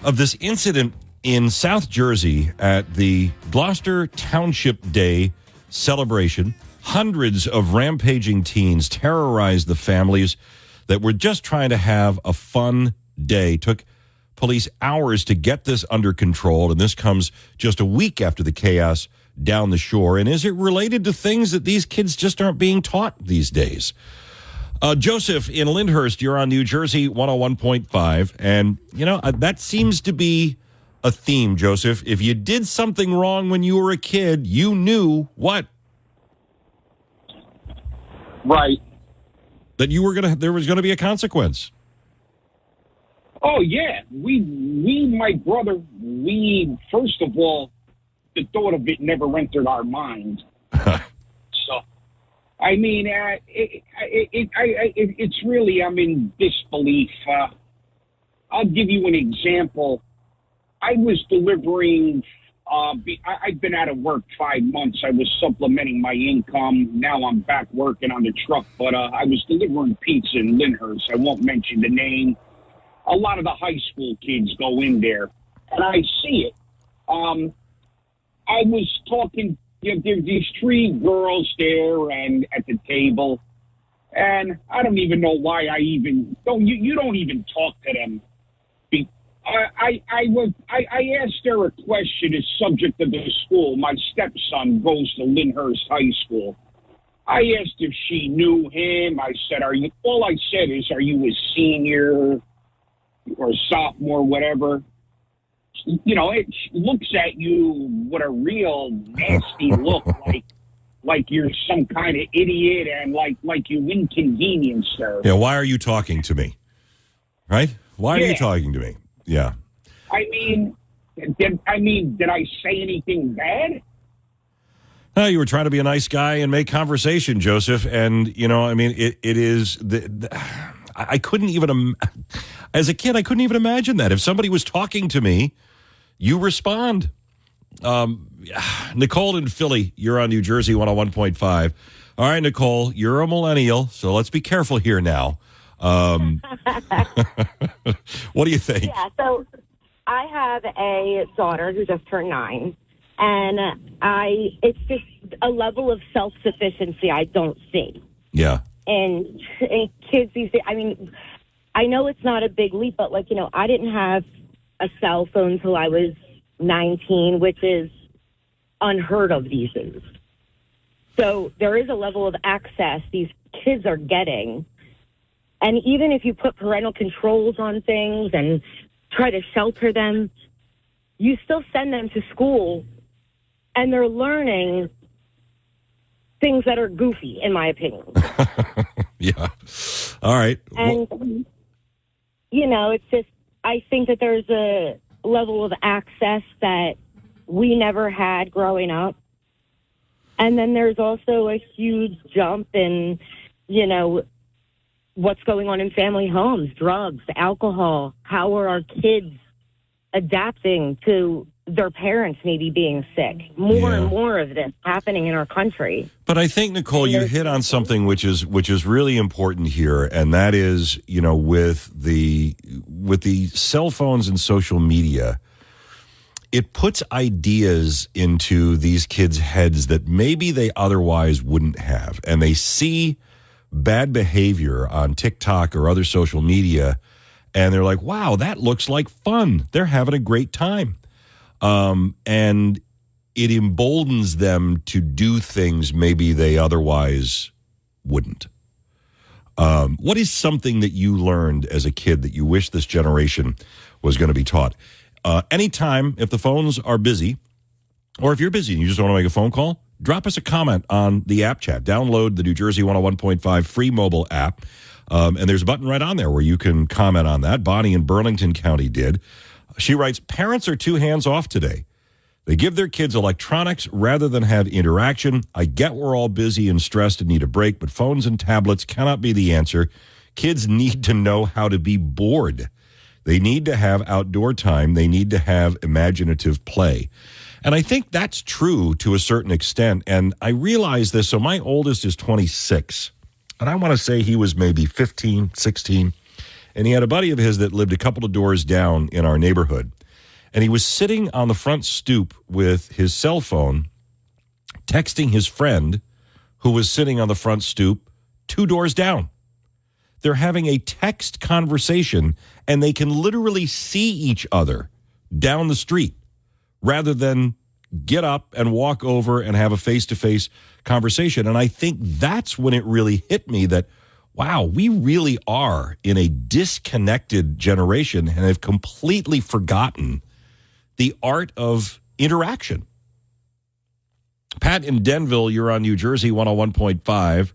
of this incident in South Jersey at the Gloucester Township Day celebration. Hundreds of rampaging teens terrorized the families that were just trying to have a fun day. Took police hours to get this under control, and this comes just a week after the chaos down the shore. And is it related to things that these kids just aren't being taught these days? Joseph in Lyndhurst, you're on New Jersey 101.5. And, that seems to be a theme, Joseph. If you did something wrong when you were a kid, you knew what? Right. That there was going to be a consequence. Oh, yeah. We, my brother, first of all, the thought of it never entered our mind. So, I mean, it's really, I'm in disbelief. I'll give you an example. I was delivering, I've been out of work 5 months. I was supplementing my income. Now I'm back working on the truck, but I was delivering pizza in Lyndhurst. I won't mention the name. A lot of the high school kids go in there, and I see it. I was talking, there's these 3 girls there and at the table, and I don't even know why you don't even talk to them. I asked her a question as subject of the school. My stepson goes to Lyndhurst High School. I asked if she knew him. I said, all I said is, are you a senior or sophomore, whatever? You know, it looks at you with a real nasty look, like you're some kind of idiot and like you inconvenienced her. Yeah, why are you talking to me? Right? Why are you talking to me? Yeah. I mean, did I say anything bad? No, you were trying to be a nice guy and make conversation, Joseph. And, you know, I mean, it is I couldn't even, as a kid, I couldn't even imagine that. If somebody was talking to me, you respond. Nicole in Philly, you're on New Jersey 101.5. All right, Nicole, you're a millennial, so let's be careful here now. What do you think? Yeah, so I have a daughter who just turned 9, and it's just a level of self-sufficiency I don't see. Yeah. And kids these days, I mean, I know it's not a big leap, but like, you know, I didn't have a cell phone until I was 19, which is unheard of these days. So there is a level of access these kids are getting. And even if you put parental controls on things and try to shelter them, you still send them to school and they're learning things that are goofy, in my opinion. Yeah. All right. And, you know, it's just, I think that there's a level of access that we never had growing up. And then there's also a huge jump in, you know, what's going on in family homes, drugs, alcohol. How are our kids adapting to their parents maybe being sick? More and more of this happening in our country. But I think, Nicole, you hit on something which is really important here, and that is, you know, with the cell phones and social media, it puts ideas into these kids' heads that maybe they otherwise wouldn't have, and they see bad behavior on TikTok or other social media, and they're like, wow, that looks like fun. They're having a great time. And it emboldens them to do things maybe they otherwise wouldn't. What is something that you learned as a kid that you wish this generation was going to be taught? Anytime, if the phones are busy, or if you're busy and you just want to make a phone call, drop us a comment on the app chat. Download the New Jersey 101.5 free mobile app. And there's a button right on there where you can comment on that. Bonnie in Burlington County did. She writes, parents are too hands-off today. They give their kids electronics rather than have interaction. I get we're all busy and stressed and need a break, but phones and tablets cannot be the answer. Kids need to know how to be bored. They need to have outdoor time. They need to have imaginative play. And I think that's true to a certain extent. And I realize this. So my oldest is 26. And I want to say he was maybe 15, 16. And he had a buddy of his that lived a couple of doors down in our neighborhood. And he was sitting on the front stoop with his cell phone, texting his friend who was sitting on the front stoop 2 doors down. They're having a text conversation, and they can literally see each other down the street rather than get up and walk over and have a face-to-face conversation. And I think that's when it really hit me that, wow, we really are in a disconnected generation and have completely forgotten the art of interaction. Pat in Denville, you're on New Jersey 101.5.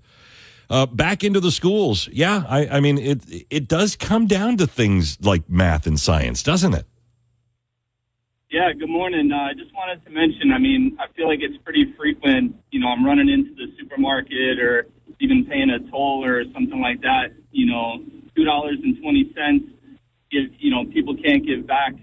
Back into the schools. Yeah, I mean, it does come down to things like math and science, doesn't it? Yeah, good morning. I just wanted to mention, I mean, I feel like it's pretty frequent, you know, I'm running into the supermarket or even paying a toll or something like that, you know, $2.20, if, you know, people can't give back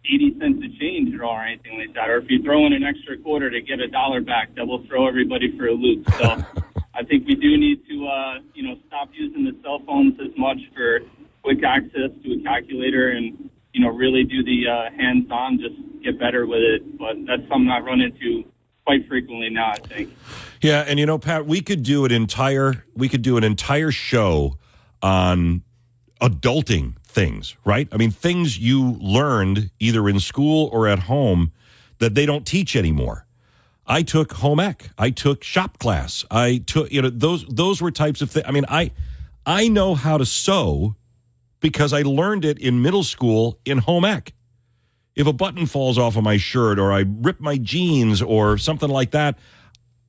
80 cents of change or anything like that. Or if you throw in an extra quarter to get $1 back, that will throw everybody for a loop. So I think we do need to, you know, stop using the cell phones as much for quick access to a calculator and, you know, really do the hands-on, just get better with it. But that's something I run into quite frequently now, I think. Yeah, and you know, Pat, we could do an entire show on adulting things, right? I mean, things you learned either in school or at home that they don't teach anymore. I took home ec. I took shop class. I took, those were types of things. I mean, I know how to sew because I learned it in middle school in home ec. If a button falls off of my shirt or I rip my jeans or something like that,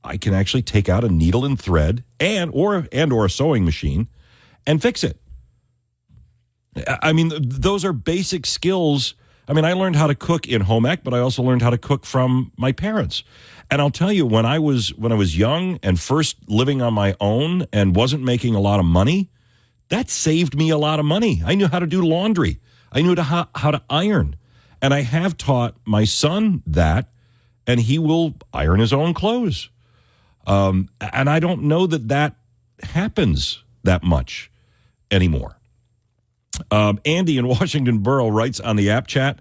I can actually take out a needle and thread or a sewing machine and fix it. I mean, those are basic skills. I mean, I learned how to cook in home ec, but I also learned how to cook from my parents. And I'll tell you, when I was young and first living on my own and wasn't making a lot of money, that saved me a lot of money. I knew how to do laundry. I knew how to iron. And I have taught my son that, and he will iron his own clothes. And I don't know that happens that much anymore. Andy in Washington Borough writes on the app chat,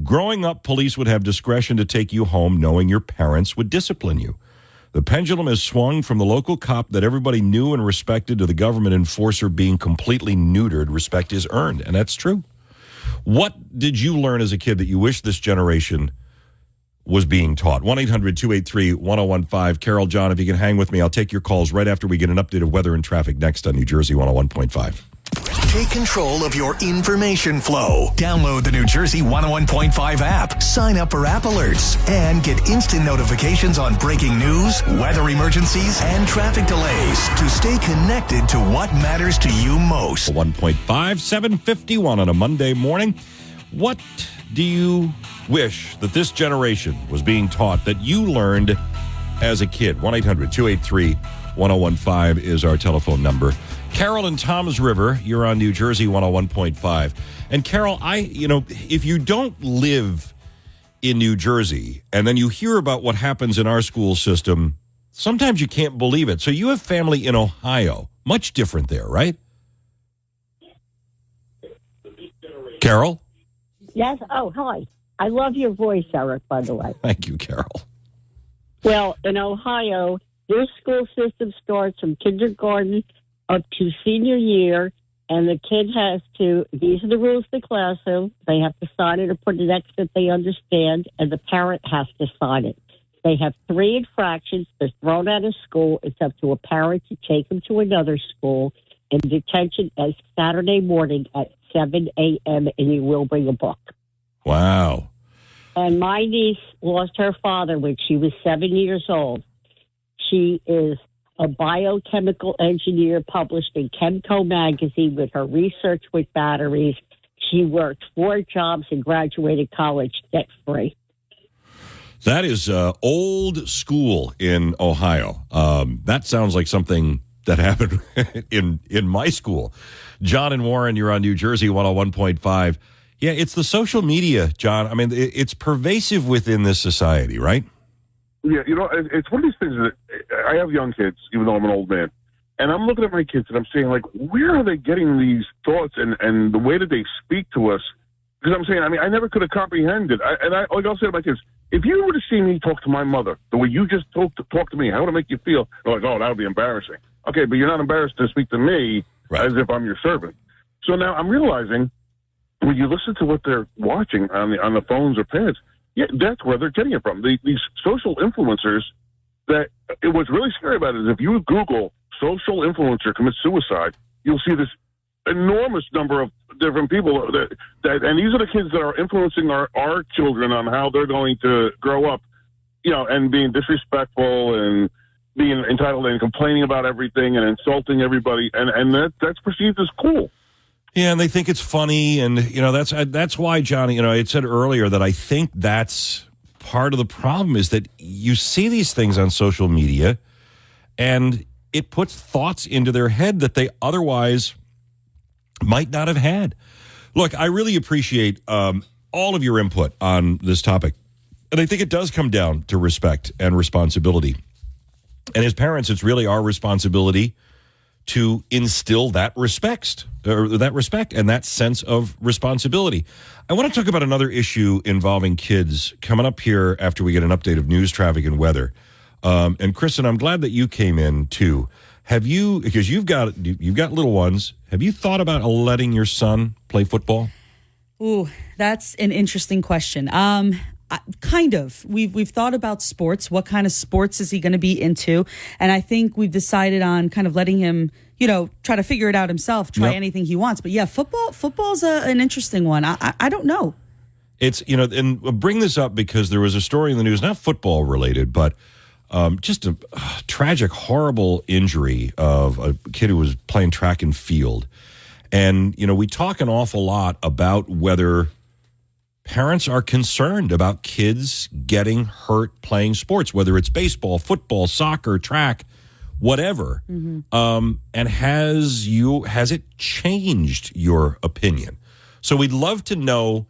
growing up, police would have discretion to take you home knowing your parents would discipline you. The pendulum has swung from the local cop that everybody knew and respected to the government enforcer being completely neutered. Respect is earned, and that's true. What did you learn as a kid that you wish this generation was being taught? 1-800-283-1015. Carol, John, if you can hang with me, I'll take your calls right after we get an update of weather and traffic next on New Jersey 101.5. Take control of your information flow. Download the New Jersey 101.5 app. Sign up for app alerts and get instant notifications on breaking news, weather emergencies, and traffic delays to stay connected to what matters to you most. 1.5, 751 on a Monday morning. What do you wish that this generation was being taught that you learned as a kid? 1-800-283-1015 is our telephone number. Carol in Toms River, you're on New Jersey 101.5. And Carol, if you don't live in New Jersey and then you hear about what happens in our school system, sometimes you can't believe it. So you have family in Ohio. Much different there, right? Carol? Yes. Oh, hi. I love your voice, Eric, by the way. Thank you, Carol. Well, in Ohio, their school system starts from kindergarten up to senior year, and the kid has to, these are the rules of the classroom, they have to sign it or put an X that they understand, and the parent has to sign it. They have 3 infractions. They're thrown out of school. It's up to a parent to take them to another school, and detention is Saturday morning at 7 a.m., and you will bring a book. Wow. And my niece lost her father when she was 7 years old. She is a biochemical engineer published in Chemco magazine with her research with batteries. She worked 4 jobs and graduated college debt-free. That is old school in Ohio. That sounds like something that happened in my school. John and Warren, you're on New Jersey 101.5. Yeah, it's the social media, John. I mean, it's pervasive within this society, right? Yeah, it's one of these things that I have young kids, even though I'm an old man, and I'm looking at my kids and I'm saying, like, where are they getting these thoughts and the way that they speak to us? Because I'm saying, I never could have comprehended. I'll say to my kids, if you were to see me talk to my mother the way you just talk to me, how would it make you feel? They're like, oh, that would be embarrassing. Okay, but you're not embarrassed to speak to me as if I'm your servant. So now I'm realizing when you listen to what they're watching on the phones or pads, yeah, that's where they're getting it from. These social influencers, that what's really scary about it is if you Google social influencer commits suicide, you'll see this enormous number of different people that and these are the kids that are influencing our children on how they're going to grow up, and being disrespectful and being entitled and complaining about everything and insulting everybody, and that's perceived as cool. Yeah, and they think it's funny, and that's why, Johnny. I had said earlier that I think that's part of the problem is that you see these things on social media, and it puts thoughts into their head that they otherwise might not have had. Look, I really appreciate all of your input on this topic, and I think it does come down to respect and responsibility. And as parents, it's really our responsibility to instill that respect and that sense of responsibility. I want to talk about another issue involving kids coming up here after we get an update of news, traffic, and weather. And Kristen, I'm glad that you came in too. Have you, because you've got little ones, have you thought about letting your son play football? Ooh, that's an interesting question. Kind of. We've thought about sports. What kind of sports is he going to be into? And I think we've decided on kind of letting him, try to figure it out himself, try anything he wants. But yeah, football's an interesting one. I don't know. It's, and we'll bring this up because there was a story in the news, not football related, but just a tragic, horrible injury of a kid who was playing track and field. And, we talk an awful lot about whether parents are concerned about kids getting hurt playing sports, whether it's baseball, football, soccer, track, whatever. Mm-hmm. And has it changed your opinion? So we'd love to know,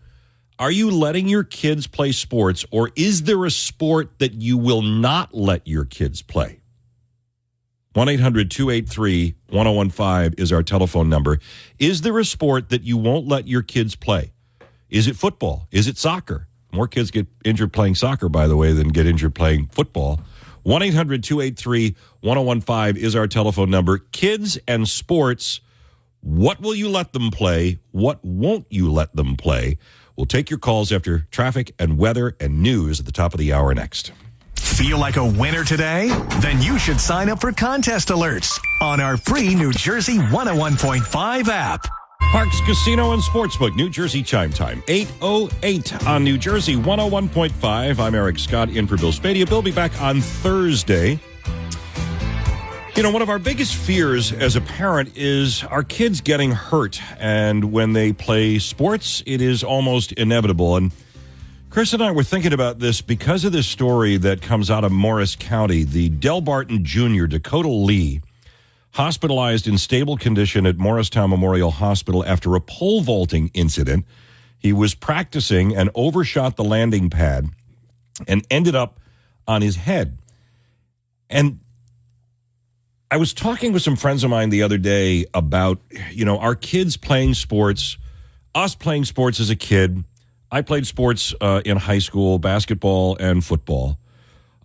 are you letting your kids play sports, or is there a sport that you will not let your kids play? 1-800-283-1015 is our telephone number. Is there a sport that you won't let your kids play? Is it football? Is it soccer? More kids get injured playing soccer, by the way, than get injured playing football. 1-800-283-1015 is our telephone number. Kids and sports, what will you let them play? What won't you let them play? We'll take your calls after traffic and weather and news at the top of the hour next. Feel like a winner today? Then you should sign up for contest alerts on our free New Jersey 101.5 app. Parks Casino and Sportsbook, New Jersey chime time, 8:08 on New Jersey 101.5. I'm Eric Scott in for Bill Spadea. Bill will be back on Thursday. One of our biggest fears as a parent is our kids getting hurt. And when they play sports, it is almost inevitable. And Chris and I were thinking about this because of this story that comes out of Morris County. The Del Barton Jr., Dakota Lee, hospitalized in stable condition at Morristown Memorial Hospital after a pole vaulting incident. He was practicing and overshot the landing pad and ended up on his head. And I was talking with some friends of mine the other day about, our kids playing sports, us playing sports as a kid. I played sports in high school, basketball and football.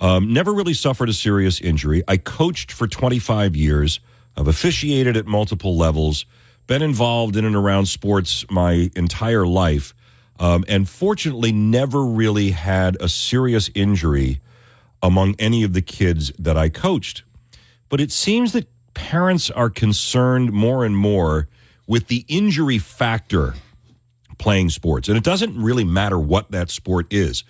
Never really suffered a serious injury. I coached for 25 years. I've officiated at multiple levels, been involved in and around sports my entire life, and fortunately never really had a serious injury among any of the kids that I coached. But it seems that parents are concerned more and more with the injury factor playing sports. And it doesn't really matter what that sport is.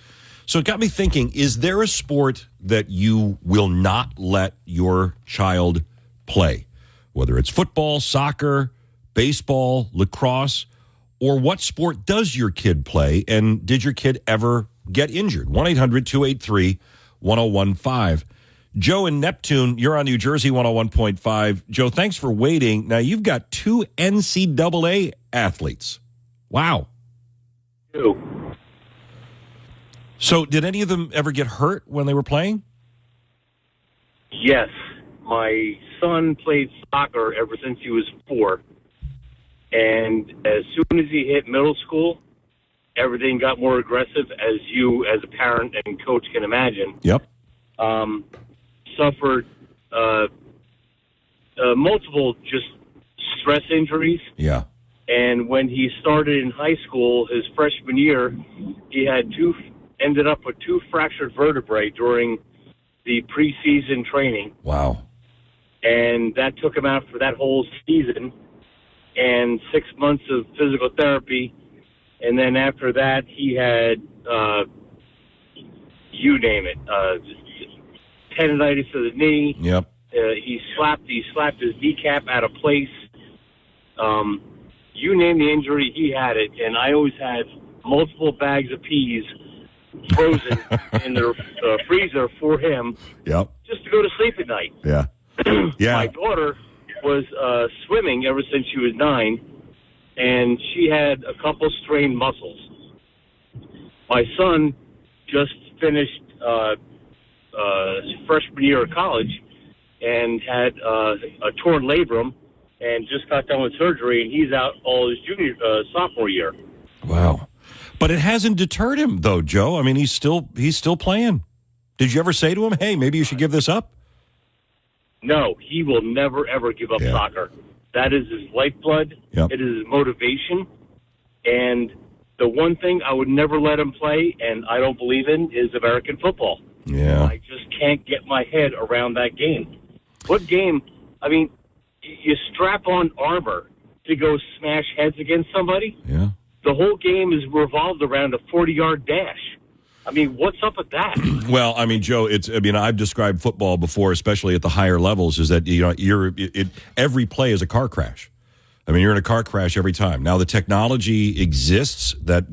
So it got me thinking, is there a sport that you will not let your child play? Whether it's football, soccer, baseball, lacrosse, or what sport does your kid play? And did your kid ever get injured? 1-800-283-1015. Joe in Neptune, you're on New Jersey 101.5. Joe, thanks for waiting. Now, you've got 2 NCAA athletes. Wow. So did any of them ever get hurt when they were playing? Yes. My son played soccer ever since he was 4. And as soon as he hit middle school, everything got more aggressive, as you, as a parent and coach, can imagine. Yep. Suffered multiple just stress injuries. Yeah. And when he started in high school, his freshman year, he had ended up with 2 fractured vertebrae during the preseason training. Wow. And that took him out for that whole season and 6 months of physical therapy. And then after that, he had, you name it, tendonitis of the knee. Yep. He slapped his kneecap out of place. You name the injury, he had it. And I always had multiple bags of peas frozen in the freezer for him. Yep. Just to go to sleep at night. Yeah. Yeah. My daughter was swimming ever since she was 9, and she had a couple strained muscles. My son just finished his freshman year of college and had a torn labrum and just got done with surgery, and he's out all his sophomore year. Wow. But it hasn't deterred him, though, Joe. I mean, he's still playing. Did you ever say to him, hey, maybe you should give this up? No, he will never, ever give up soccer. That is his lifeblood. Yep. It is his motivation. And The one thing I would never let him play, and I don't believe in, is American football. Yeah. I just can't get my head around that game. What game? I mean, you strap on armor to go smash heads against somebody? Yeah. The whole game is revolved around a 40-yard dash. I mean, what's up with that? Well, I mean, Joe, I've described football before, especially at the higher levels, is that, every play is a car crash. I mean, you're in a car crash every time. Now, the technology exists that,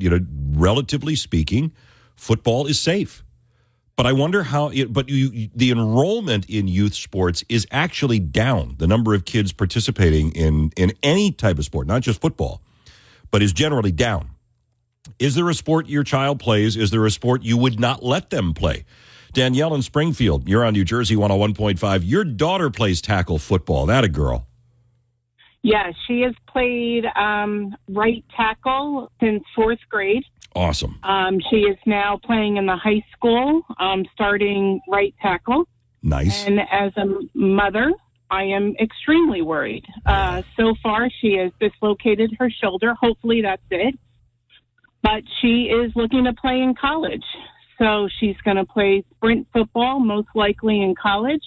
relatively speaking, football is safe. But I wonder the enrollment in youth sports is actually down. The number of kids participating in any type of sport, not just football, but is generally down. Is there a sport your child plays? Is there a sport you would not let them play? Danielle in Springfield, you're on New Jersey 101.5. Your daughter plays tackle football. That a girl. Yeah, she has played right tackle since fourth grade. Awesome. She is now playing in the high school, starting right tackle. Nice. And as a mother, I am extremely worried. So far, she has dislocated her shoulder. Hopefully that's it. But she is looking to play in college. So she's going to play sprint football, most likely in college,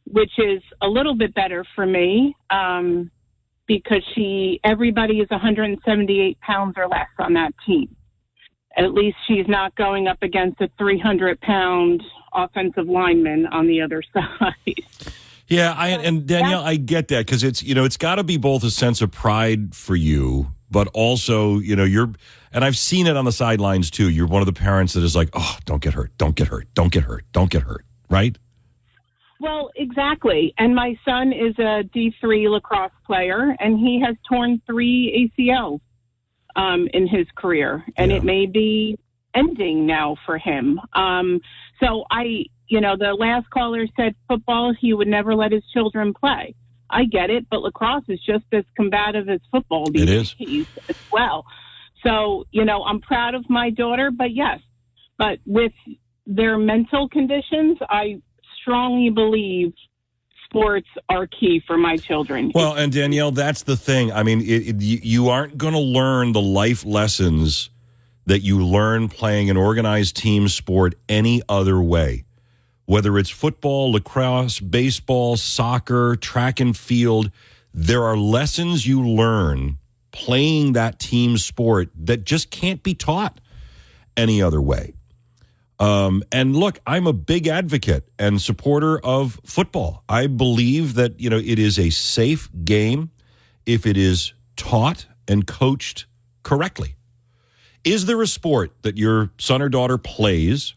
which is a little bit better for me because everybody is 178 pounds or less on that team. At least she's not going up against a 300-pound offensive lineman on the other side. Yeah, and Danielle, I get that because it's got to be both a sense of pride for you, but also, and I've seen it on the sidelines too. You're one of the parents that is like, oh, don't get hurt, don't get hurt, don't get hurt, don't get hurt, right? Well, exactly. And my son is a D3 lacrosse player, and he has torn 3 ACLs in his career, and it may be ending now for him. So the last caller said football, he would never let his children play. I get it, but lacrosse is just as combative as football these days as well. So, I'm proud of my daughter, but with their mental conditions, I strongly believe sports are key for my children. Well, and Danielle, that's the thing. I mean, you aren't going to learn the life lessons that you learn playing an organized team sport any other way. Whether it's football, lacrosse, baseball, soccer, track and field, there are lessons you learn playing that team sport that just can't be taught any other way. And look, I'm a big advocate and supporter of football. I believe that, it is a safe game if it is taught and coached correctly. Is there a sport that your son or daughter plays?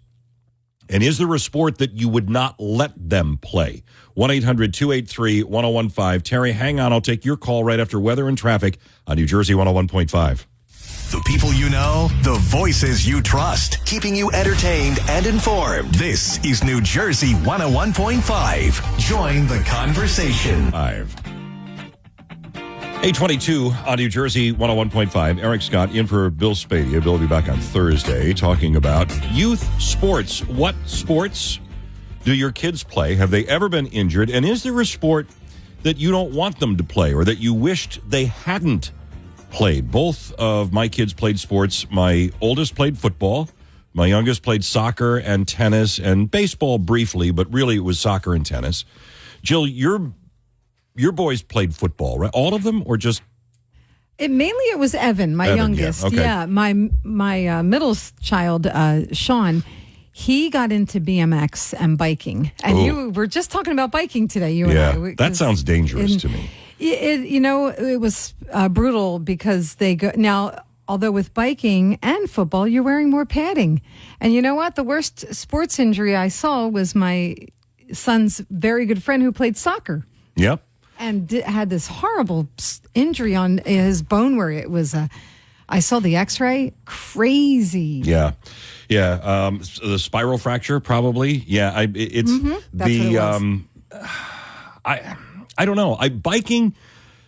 And is there a sport that you would not let them play? 1-800-283-1015. Terry, hang on. I'll take your call right after weather and traffic on New Jersey 101.5. The people you know, the voices you trust, keeping you entertained and informed. This is New Jersey 101.5. Join the conversation. 822 on New Jersey 101.5. Eric Scott in for Bill Spadea. Bill will be back on Thursday talking about youth sports. What sports do your kids play? Have they ever been injured? And is there a sport that you don't want them to play or that you wished they hadn't played? Both of my kids played sports. My oldest played football. My youngest played soccer and tennis and baseball briefly, but really it was soccer and tennis. Jill, your boys played football, right? All of them, or just? Mainly it was Evan, my youngest. Yeah, okay. Yeah, my middle child, Sean, he got into BMX and biking. And you were just talking about biking today, you and I. That sounds dangerous to me. It was brutal because they go now. Although with biking and football, you're wearing more padding. And you know what? The worst sports injury I saw was my son's very good friend who played soccer. Yep. And had this horrible injury on his bone where it was I saw the x-ray. Crazy. Yeah. The spiral fracture, probably. Yeah. It's That's what it was. I don't know. Biking,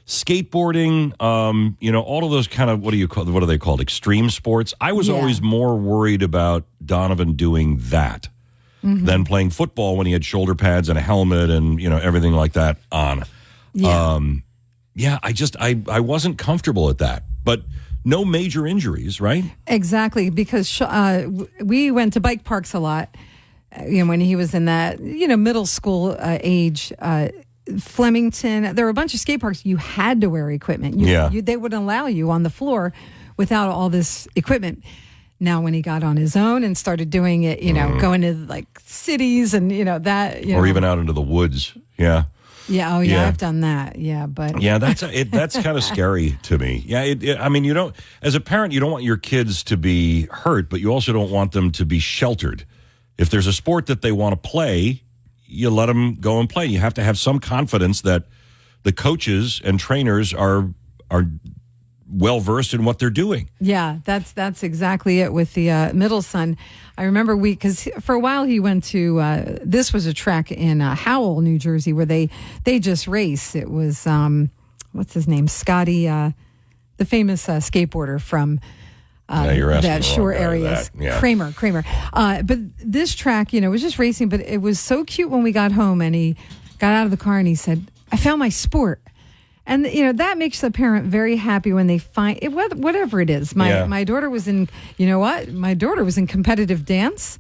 skateboarding, all of those kind of, what are they called? Extreme sports. I was always more worried about Donovan doing that than playing football when he had shoulder pads and a helmet and, everything like that on. Yeah. I wasn't comfortable at that. But no major injuries, right? Exactly, because we went to bike parks a lot. When he was in that middle school age. Flemington, there were a bunch of skate parks. You had to wear equipment. They wouldn't allow you on the floor without all this equipment. Now, when he got on his own and started doing it, going to like cities and or even out into the woods, yeah. Yeah. Oh, yeah. I've done that. Yeah, but that's kind of scary to me. Yeah. I mean, you don't, as a parent, you don't want your kids to be hurt, but you also don't want them to be sheltered. If there's a sport that they want to play, you let them go and play. You have to have some confidence that the coaches and trainers are well versed in what they're doing. Yeah, that's exactly it with the middle son. I remember because for a while he went to this was a track in Howell, New Jersey, where they just race. It was what's his name, Scotty, the famous skateboarder from. That shore areas. Yeah. Kramer. But this track, was just racing, but it was so cute when we got home and he got out of the car and he said, I found my sport. And, that makes the parent very happy when they find it, whatever it is. My daughter was in, my daughter was in competitive dance.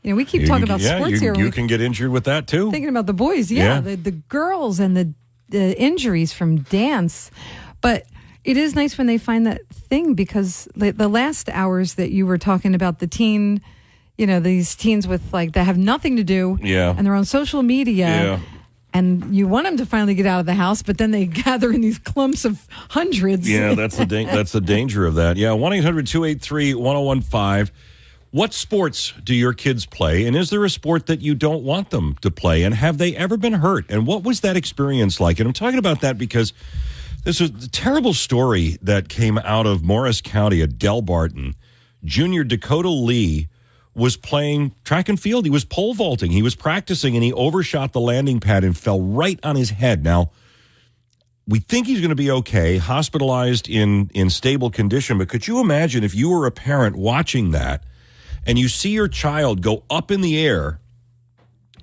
We keep talking about sports here. You can get injured with that too. Thinking about the boys. Yeah. The girls and the injuries from dance. But it is nice when they find that thing, because the last hours that you were talking about, the teen, these teens with that have nothing to do, and they're on social media, and you want them to finally get out of the house, but then they gather in these clumps of hundreds. Yeah, that's the danger of that. Yeah, 1-800-283-1015. What sports do your kids play, and is there a sport that you don't want them to play, and have they ever been hurt, and what was that experience like? And I'm talking about that because this was a terrible story that came out of Morris County at Del Barton. Junior Dakota Lee was playing track and field. He was pole vaulting. He was practicing, and he overshot the landing pad and fell right on his head. Now, we think he's going to be okay, hospitalized in stable condition, but could you imagine if you were a parent watching that and you see your child go up in the air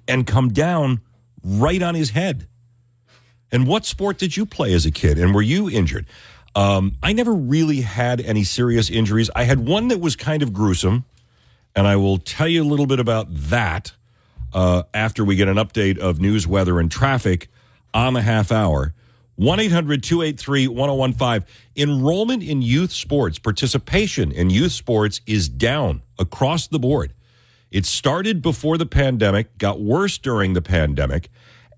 and come down right on his head? And what sport did you play as a kid, and were you injured? I never really had any serious injuries. I had one that was kind of gruesome, and I will tell you a little bit about that after we get an update of news, weather, and traffic on the half hour. 1-800-283-1015. Enrollment in youth sports, participation in youth sports is down across the board. It started before the pandemic, got worse during the pandemic,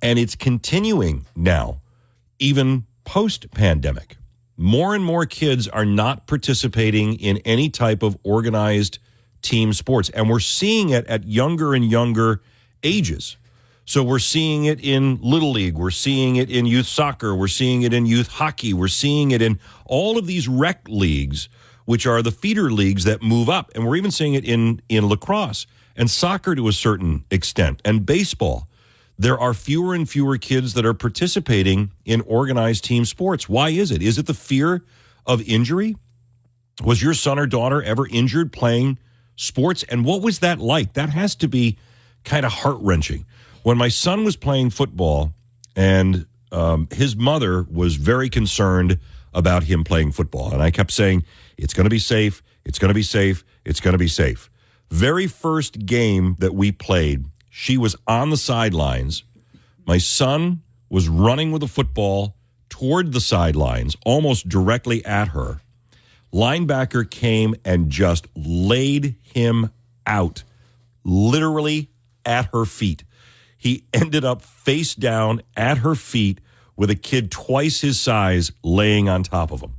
and it's continuing now, even post-pandemic. More and more kids are not participating in any type of organized team sports, and we're seeing it at younger and younger ages. So we're seeing it in Little League, we're seeing it in youth soccer, we're seeing it in youth hockey, we're seeing it in all of these rec leagues, which are the feeder leagues that move up, and we're even seeing it in lacrosse and soccer to a certain extent, and baseball. There are fewer and fewer kids that are participating in organized team sports. Why is it? Is it the fear of injury? Was your son or daughter ever injured playing sports? And what was that like? That has to be kind of heart-wrenching. When my son was playing football, and his mother was very concerned about him playing football, and I kept saying, it's going to be safe, it's going to be safe, it's going to be safe. Very first game that we played, she was on the sidelines. My son was running with a football toward the sidelines, almost directly at her. Linebacker came and just laid him out, literally at her feet. He ended up face down at her feet with a kid twice his size laying on top of him.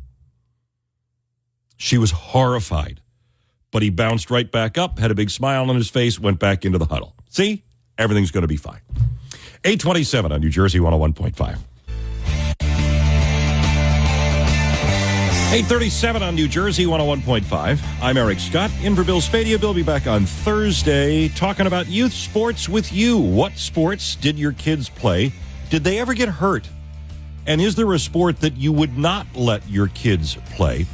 She was horrified, but he bounced right back up, had a big smile on his face, went back into the huddle. See? Everything's going to be fine. 827 on New Jersey 101.5. 837 on New Jersey 101.5. I'm Eric Scott, in for Bill Spadea. Bill will be back on Thursday talking about youth sports with you. What sports did your kids play? Did they ever get hurt? And is there a sport that you would not let your kids play?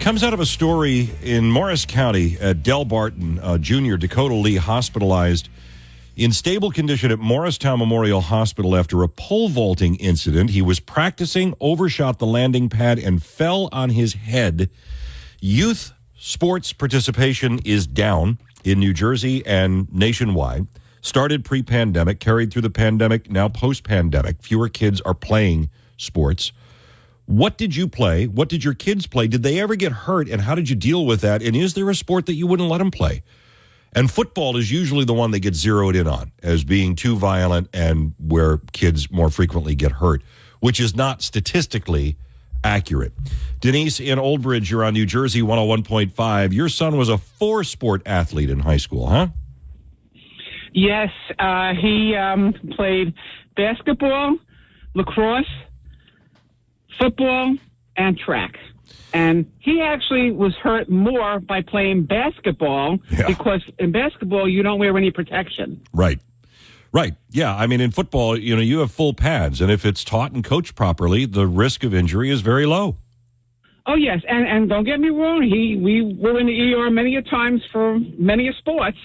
Comes out of a story in Morris County at Del Barton. Junior Dakota Lee hospitalized in stable condition at Morristown Memorial Hospital after a pole vaulting incident. He was practicing, overshot the landing pad, and fell on his head. Youth sports participation is down in New Jersey and nationwide. Started pre-pandemic, carried through the pandemic, now post-pandemic. Fewer kids are playing sports. What did you play? What did your kids play? Did they ever get hurt, and how did you deal with that? And is there a sport that you wouldn't let them play? And football is usually the one that gets zeroed in on as being too violent and where kids more frequently get hurt, which is not statistically accurate. Denise in Old Bridge, you're on New Jersey 101.5. Your son was a 4-sport athlete in high school, huh? Yes, he played basketball, lacrosse, football, and track. And he actually was hurt more by playing basketball because in basketball, you don't wear any protection. Right. Yeah. I mean, in football, you have full pads. And if it's taught and coached properly, the risk of injury is very low. Oh, yes. And don't get me wrong. We were in the ER many a times for many a sports.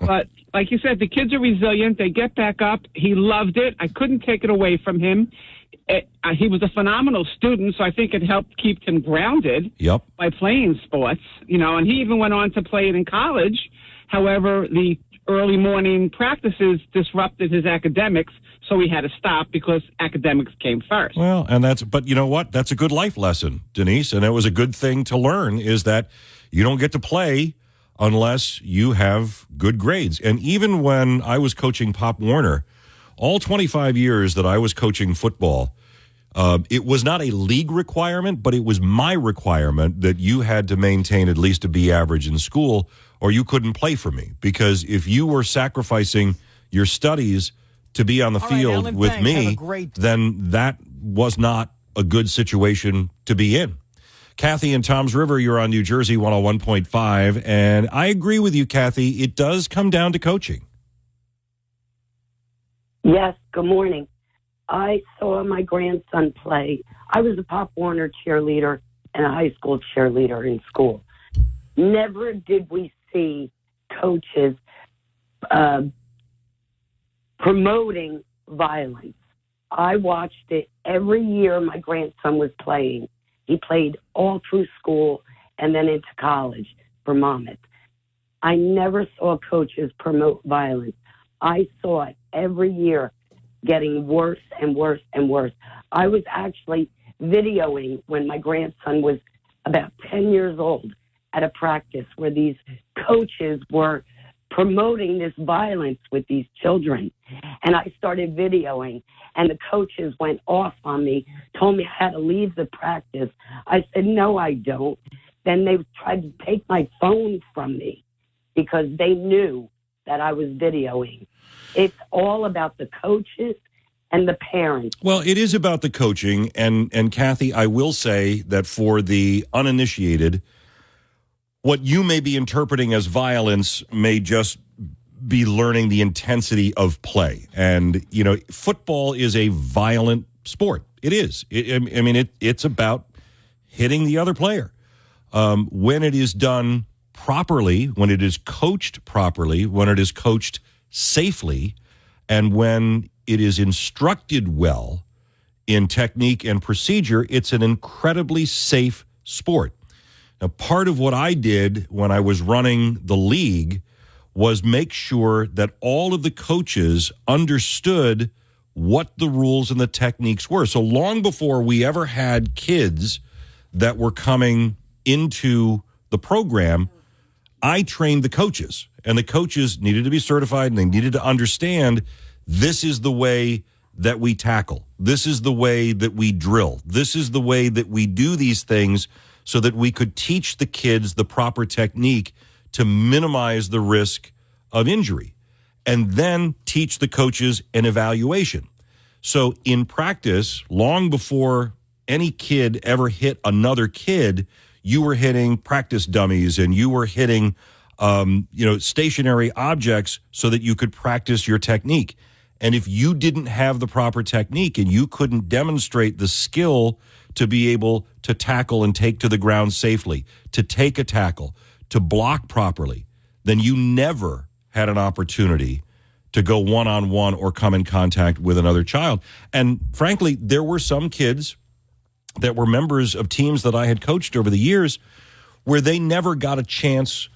But like you said, the kids are resilient. They get back up. He loved it. I couldn't take it away from him. He was a phenomenal student, so I think it helped keep him grounded by playing sports, and he even went on to play it in college. However, the early morning practices disrupted his academics, so he had to stop because academics came first. Well, but you know what? That's a good life lesson, Denise, and it was a good thing to learn is that you don't get to play unless you have good grades. And even when I was coaching Pop Warner, all 25 years that I was coaching football, it was not a league requirement, but it was my requirement that you had to maintain at least a B average in school or you couldn't play for me. Because if you were sacrificing your studies to be on the field with me, then that was not a good situation to be in. Kathy in Toms River, you're on New Jersey 101.5. And I agree with you, Kathy. It does come down to coaching. Yes, good morning. I saw my grandson play. I was a Pop Warner cheerleader and a high school cheerleader in school. Never did we see coaches promoting violence. I watched it every year my grandson was playing. He played all through school and then into college for Monmouth. I never saw coaches promote violence. I saw it every year getting worse and worse and worse. I was actually videoing when my grandson was about 10 years old at a practice where these coaches were promoting this violence with these children. And I started videoing, and the coaches went off on me, told me I had to leave the practice. I said, no, I don't. Then they tried to take my phone from me because they knew that I was videoing. It's all about the coaches and the parents. Well, it is about the coaching. And Kathy, I will say that for the uninitiated, what you may be interpreting as violence may just be learning the intensity of play. And, football is a violent sport. It is. It's about hitting the other player. When it is done properly, when it is coached properly, when it is coached safely, and when it is instructed well in technique and procedure, it's an incredibly safe sport. Now, part of what I did when I was running the league was make sure that all of the coaches understood what the rules and the techniques were. So long before we ever had kids that were coming into the program, I trained the coaches. And the coaches needed to be certified, and they needed to understand this is the way that we tackle. This is the way that we drill. This is the way that we do these things so that we could teach the kids the proper technique to minimize the risk of injury, and then teach the coaches an evaluation. So in practice, long before any kid ever hit another kid, you were hitting practice dummies and you were hitting stationary objects so that you could practice your technique. And if you didn't have the proper technique and you couldn't demonstrate the skill to be able to tackle and take to the ground safely, to take a tackle, to block properly, then you never had an opportunity to go one-on-one or come in contact with another child. And frankly, there were some kids that were members of teams that I had coached over the years where they never got a chance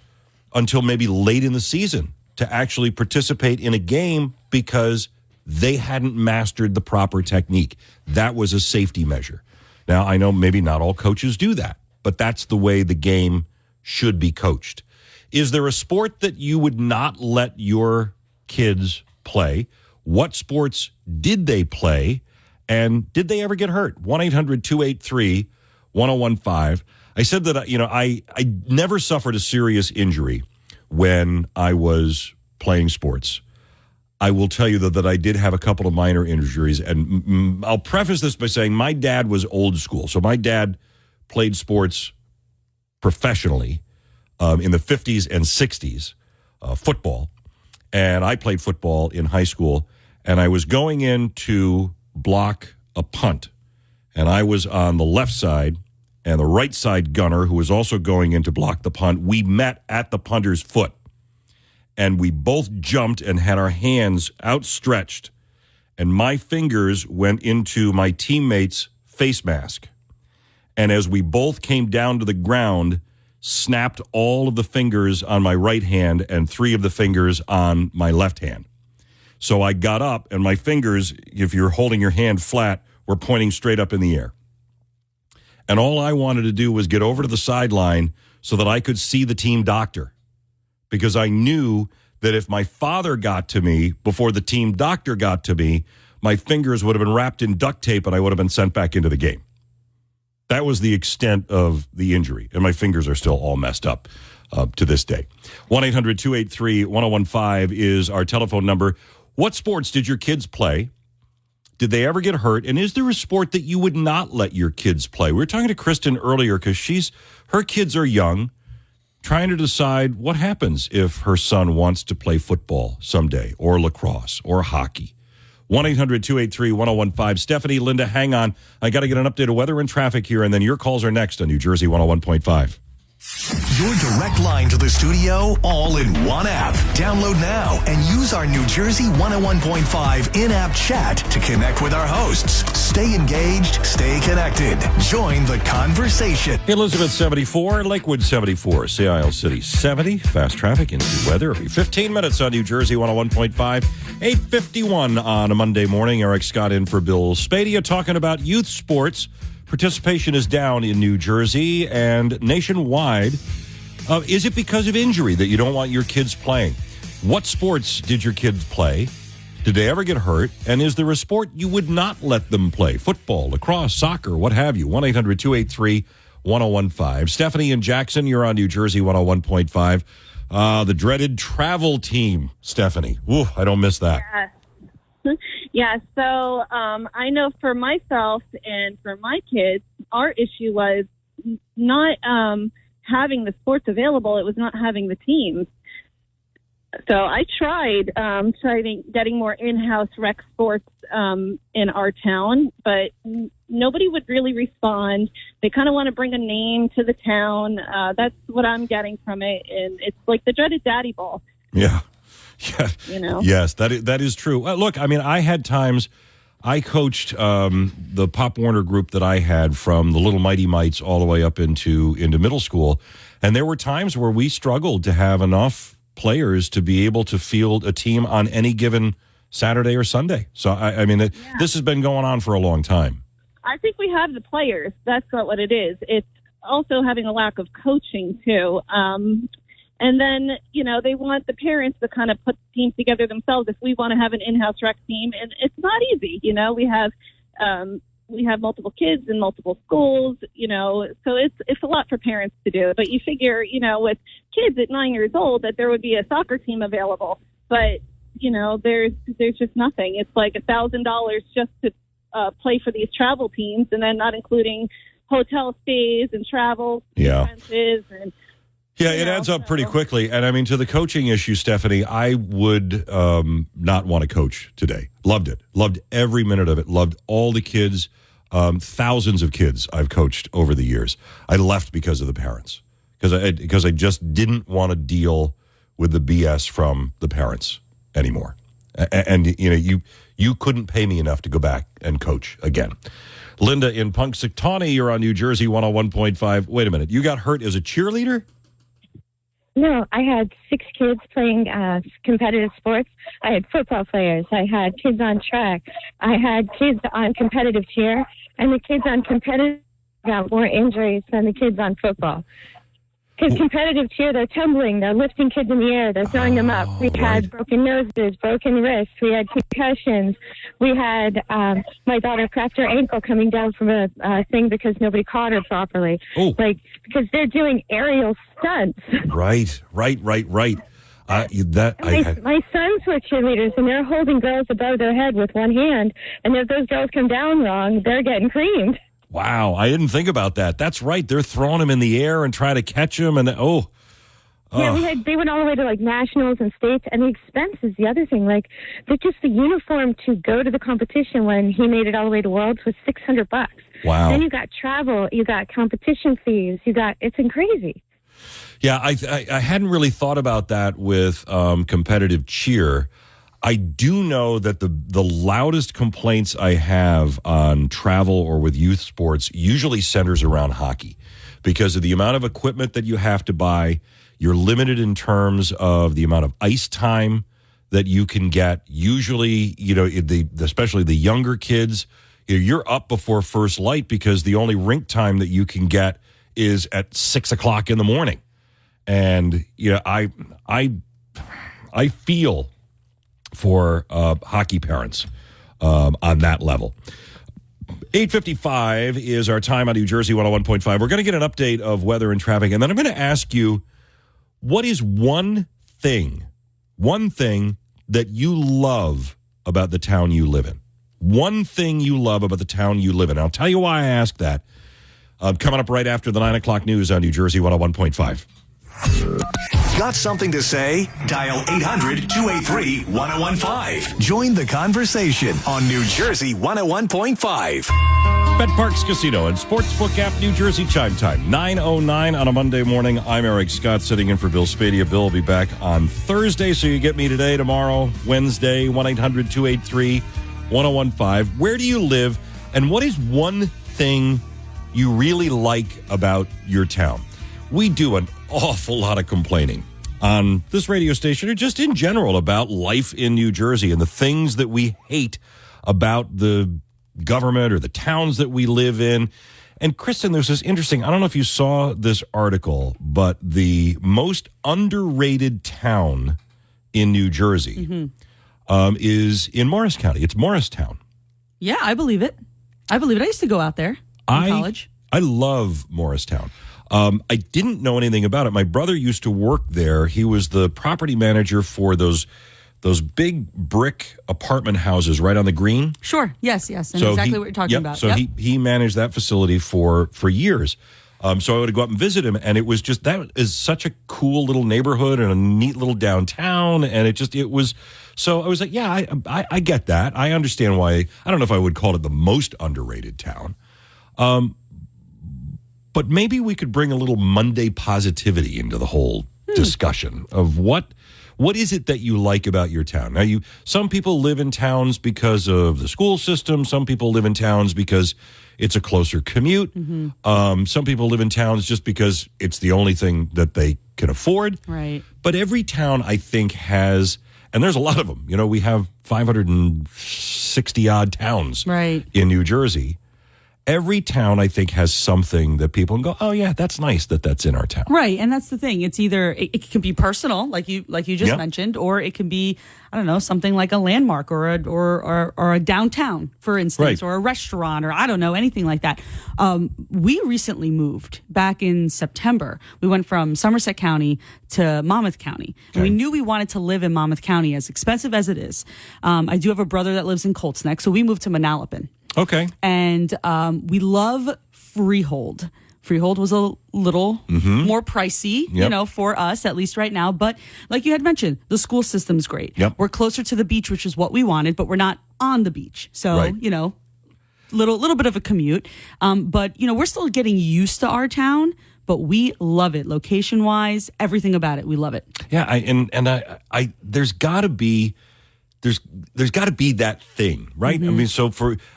until maybe late in the season to actually participate in a game because they hadn't mastered the proper technique. That was a safety measure. Now, I know maybe not all coaches do that, but that's the way the game should be coached. Is there a sport that you would not let your kids play? What sports did they play? And did they ever get hurt? 1-800-283-1015. I said that, I never suffered a serious injury when I was playing sports. I will tell you, though, that I did have a couple of minor injuries. And I'll preface this by saying my dad was old school. So my dad played sports professionally in the 50s and 60s, football. And I played football in high school. And I was going in to block a punt. And I was on the left side, and the right side gunner, who was also going in to block the punt, we met at the punter's foot. And we both jumped and had our hands outstretched. And my fingers went into my teammate's face mask. And as we both came down to the ground, snapped all of the fingers on my right hand and 3 of the fingers on my left hand. So I got up, and my fingers, if you're holding your hand flat, were pointing straight up in the air. And all I wanted to do was get over to the sideline so that I could see the team doctor. Because I knew that if my father got to me before the team doctor got to me, my fingers would have been wrapped in duct tape and I would have been sent back into the game. That was the extent of the injury, and my fingers are still all messed up to this day. 1-800-283-1015 is our telephone number. What sports did your kids play? Did they ever get hurt? And is there a sport that you would not let your kids play? We were talking to Kristen earlier because her kids are young, trying to decide what happens if her son wants to play football someday, or lacrosse, or hockey. 1-800-283-1015. Stephanie, Linda, hang on. I got to get an update of weather and traffic here, and then your calls are next on New Jersey 101.5. Your direct line to the studio, all in one app. Download now and use our New Jersey 101.5 in-app chat to connect with our hosts. Stay engaged, stay connected. Join the conversation. Elizabeth 74, Lakewood 74, Sea Isle City 70. Fast traffic into weather every 15 minutes on New Jersey 101.5. 8:51 on a Monday morning. Eric Scott in for Bill Spadea, talking about youth sports. Participation is down in New Jersey and nationwide. Is it because of injury that you don't want your kids playing? What sports did your kids play? Did they ever get hurt? And is there a sport you would not let them play? Football, lacrosse, soccer, what have you? 1-800-283-1015. Stephanie and Jackson, you're on New Jersey 101.5. The dreaded travel team, Stephanie. Ooh, I don't miss that. Yeah. Yeah, so I know for myself and for my kids, our issue was not having the sports available. It was not having the teams. So I tried getting more in-house rec sports in our town, but nobody would really respond. They kind of want to bring a name to the town. That's what I'm getting from it, and it's like the dreaded daddy ball. Yeah. Yeah. Yes, that is true. Look, I mean, I had times I coached the Pop Warner group that I had from the Little Mighty Mites all the way up into middle school, and there were times where we struggled to have enough players to be able to field a team on any given Saturday or Sunday. So I mean, this has been going on for a long time. I think we have the players. That's not what it is. It's also having a lack of coaching too. And then, they want the parents to kind of put the team together themselves if we want to have an in-house rec team. And it's not easy. We have multiple kids in multiple schools, so it's a lot for parents to do. But you figure, with kids at 9 years old that there would be a soccer team available. But, there's just nothing. It's like $1,000 just to play for these travel teams, and then not including hotel stays and travel expenses and yeah, it adds up pretty quickly. And I mean, to the coaching issue, Stephanie, I would not want to coach today. Loved it. Loved every minute of it. Loved all the kids. Thousands of kids I've coached over the years. I left because of the parents. Because I just didn't want to deal with the BS from the parents anymore. And you couldn't pay me enough to go back and coach again. Linda in Punxsutawney, you're on New Jersey 101.5. Wait a minute. You got hurt as a cheerleader? No, I had 6 kids playing competitive sports. I had football players. I had kids on track. I had kids on competitive cheer. And the kids on competitive got more injuries than the kids on football. Because competitive cheer, they're tumbling, they're lifting kids in the air, they're throwing them up. We had broken noses, broken wrists, we had concussions. We had my daughter cracked her ankle coming down from a thing because nobody caught her properly. Like, because they're doing aerial stunts. Right. My sons were cheerleaders, and they're holding girls above their head with one hand, and if those girls come down wrong, they're getting creamed. Wow, I didn't think about that. That's right. They're throwing him in the air and trying to catch him. And Yeah, they went all the way to like nationals and states, and the expense is the other thing. Like, just the uniform to go to the competition when he made it all the way to Worlds was $600. Wow. Then you got travel, you got competition fees, it's crazy. Yeah, I hadn't really thought about that with competitive cheer. I do know that the loudest complaints I have on travel or with youth sports usually centers around hockey because of the amount of equipment that you have to buy. You're limited in terms of the amount of ice time that you can get. Usually, especially the younger kids, you're up before first light because the only rink time that you can get is at 6 o'clock in the morning. And I feel for hockey parents on that level. 8:55 is our time on New Jersey 101.5. We're going to get an update of weather and traffic, and then I'm going to ask you, what is one thing that you love about the town you live in? One thing you love about the town you live in. I'll tell you why I ask that. Coming up right after the 9 o'clock news on New Jersey 101.5. Got something to say? Dial 800-283-1015. Join the conversation on New Jersey 101.5. Bet Parks Casino and Sportsbook app, New Jersey chime time, 9:09 on a Monday morning. I'm Eric Scott, sitting in for Bill Spadea. Bill will be back on Thursday, so you get me today, tomorrow, Wednesday, 1-800-283-1015. Where do you live, and what is one thing you really like about your town? We do an awful lot of complaining on this radio station or just in general about life in New Jersey and the things that we hate about the government or the towns that we live in. And Kristen, there's this interesting, I don't know if you saw this article, but the most underrated town in New Jersey is in Morris County. It's Morristown. Yeah, I believe it. I used to go out there in college. I love Morristown. I didn't know anything about it. My brother used to work there. He was the property manager for those big brick apartment houses right on the green. Sure. Yes. And exactly what you're talking about. So he managed that facility for years. So I would go up and visit him, and it was just, that is such a cool little neighborhood and a neat little downtown, and it was, so I was like, yeah, I get that. I understand why. I don't know if I would call it the most underrated town. But maybe we could bring a little Monday positivity into the whole discussion of what is it that you like about your town. Now, some people live in towns because of the school system. Some people live in towns because it's a closer commute. Some people live in towns just because it's the only thing that they can afford. Right. But every town, I think, has, and there's a lot of them. We have 560 odd towns in New Jersey. Every town, I think, has something that people can go, oh, yeah, that's nice that's in our town. Right, and that's the thing. It's either, it can be personal, like you just mentioned, or it can be, I don't know, something like a landmark or a downtown, for instance, or a restaurant, or I don't know, anything like that. We recently moved back in September. We went from Somerset County to Monmouth County. And we knew we wanted to live in Monmouth County, as expensive as it is. I do have a brother that lives in Colts Neck, so we moved to Manalapan. Okay. And we love Freehold. Freehold was a little more pricey, for us, at least right now. But like you had mentioned, the school system's great. We're closer to the beach, which is what we wanted, but we're not on the beach. So, little bit of a commute. But, we're still getting used to our town, but we love it. Location-wise, everything about it, we love it. Yeah, I there's got to be there's got to be that thing, right? I mean, so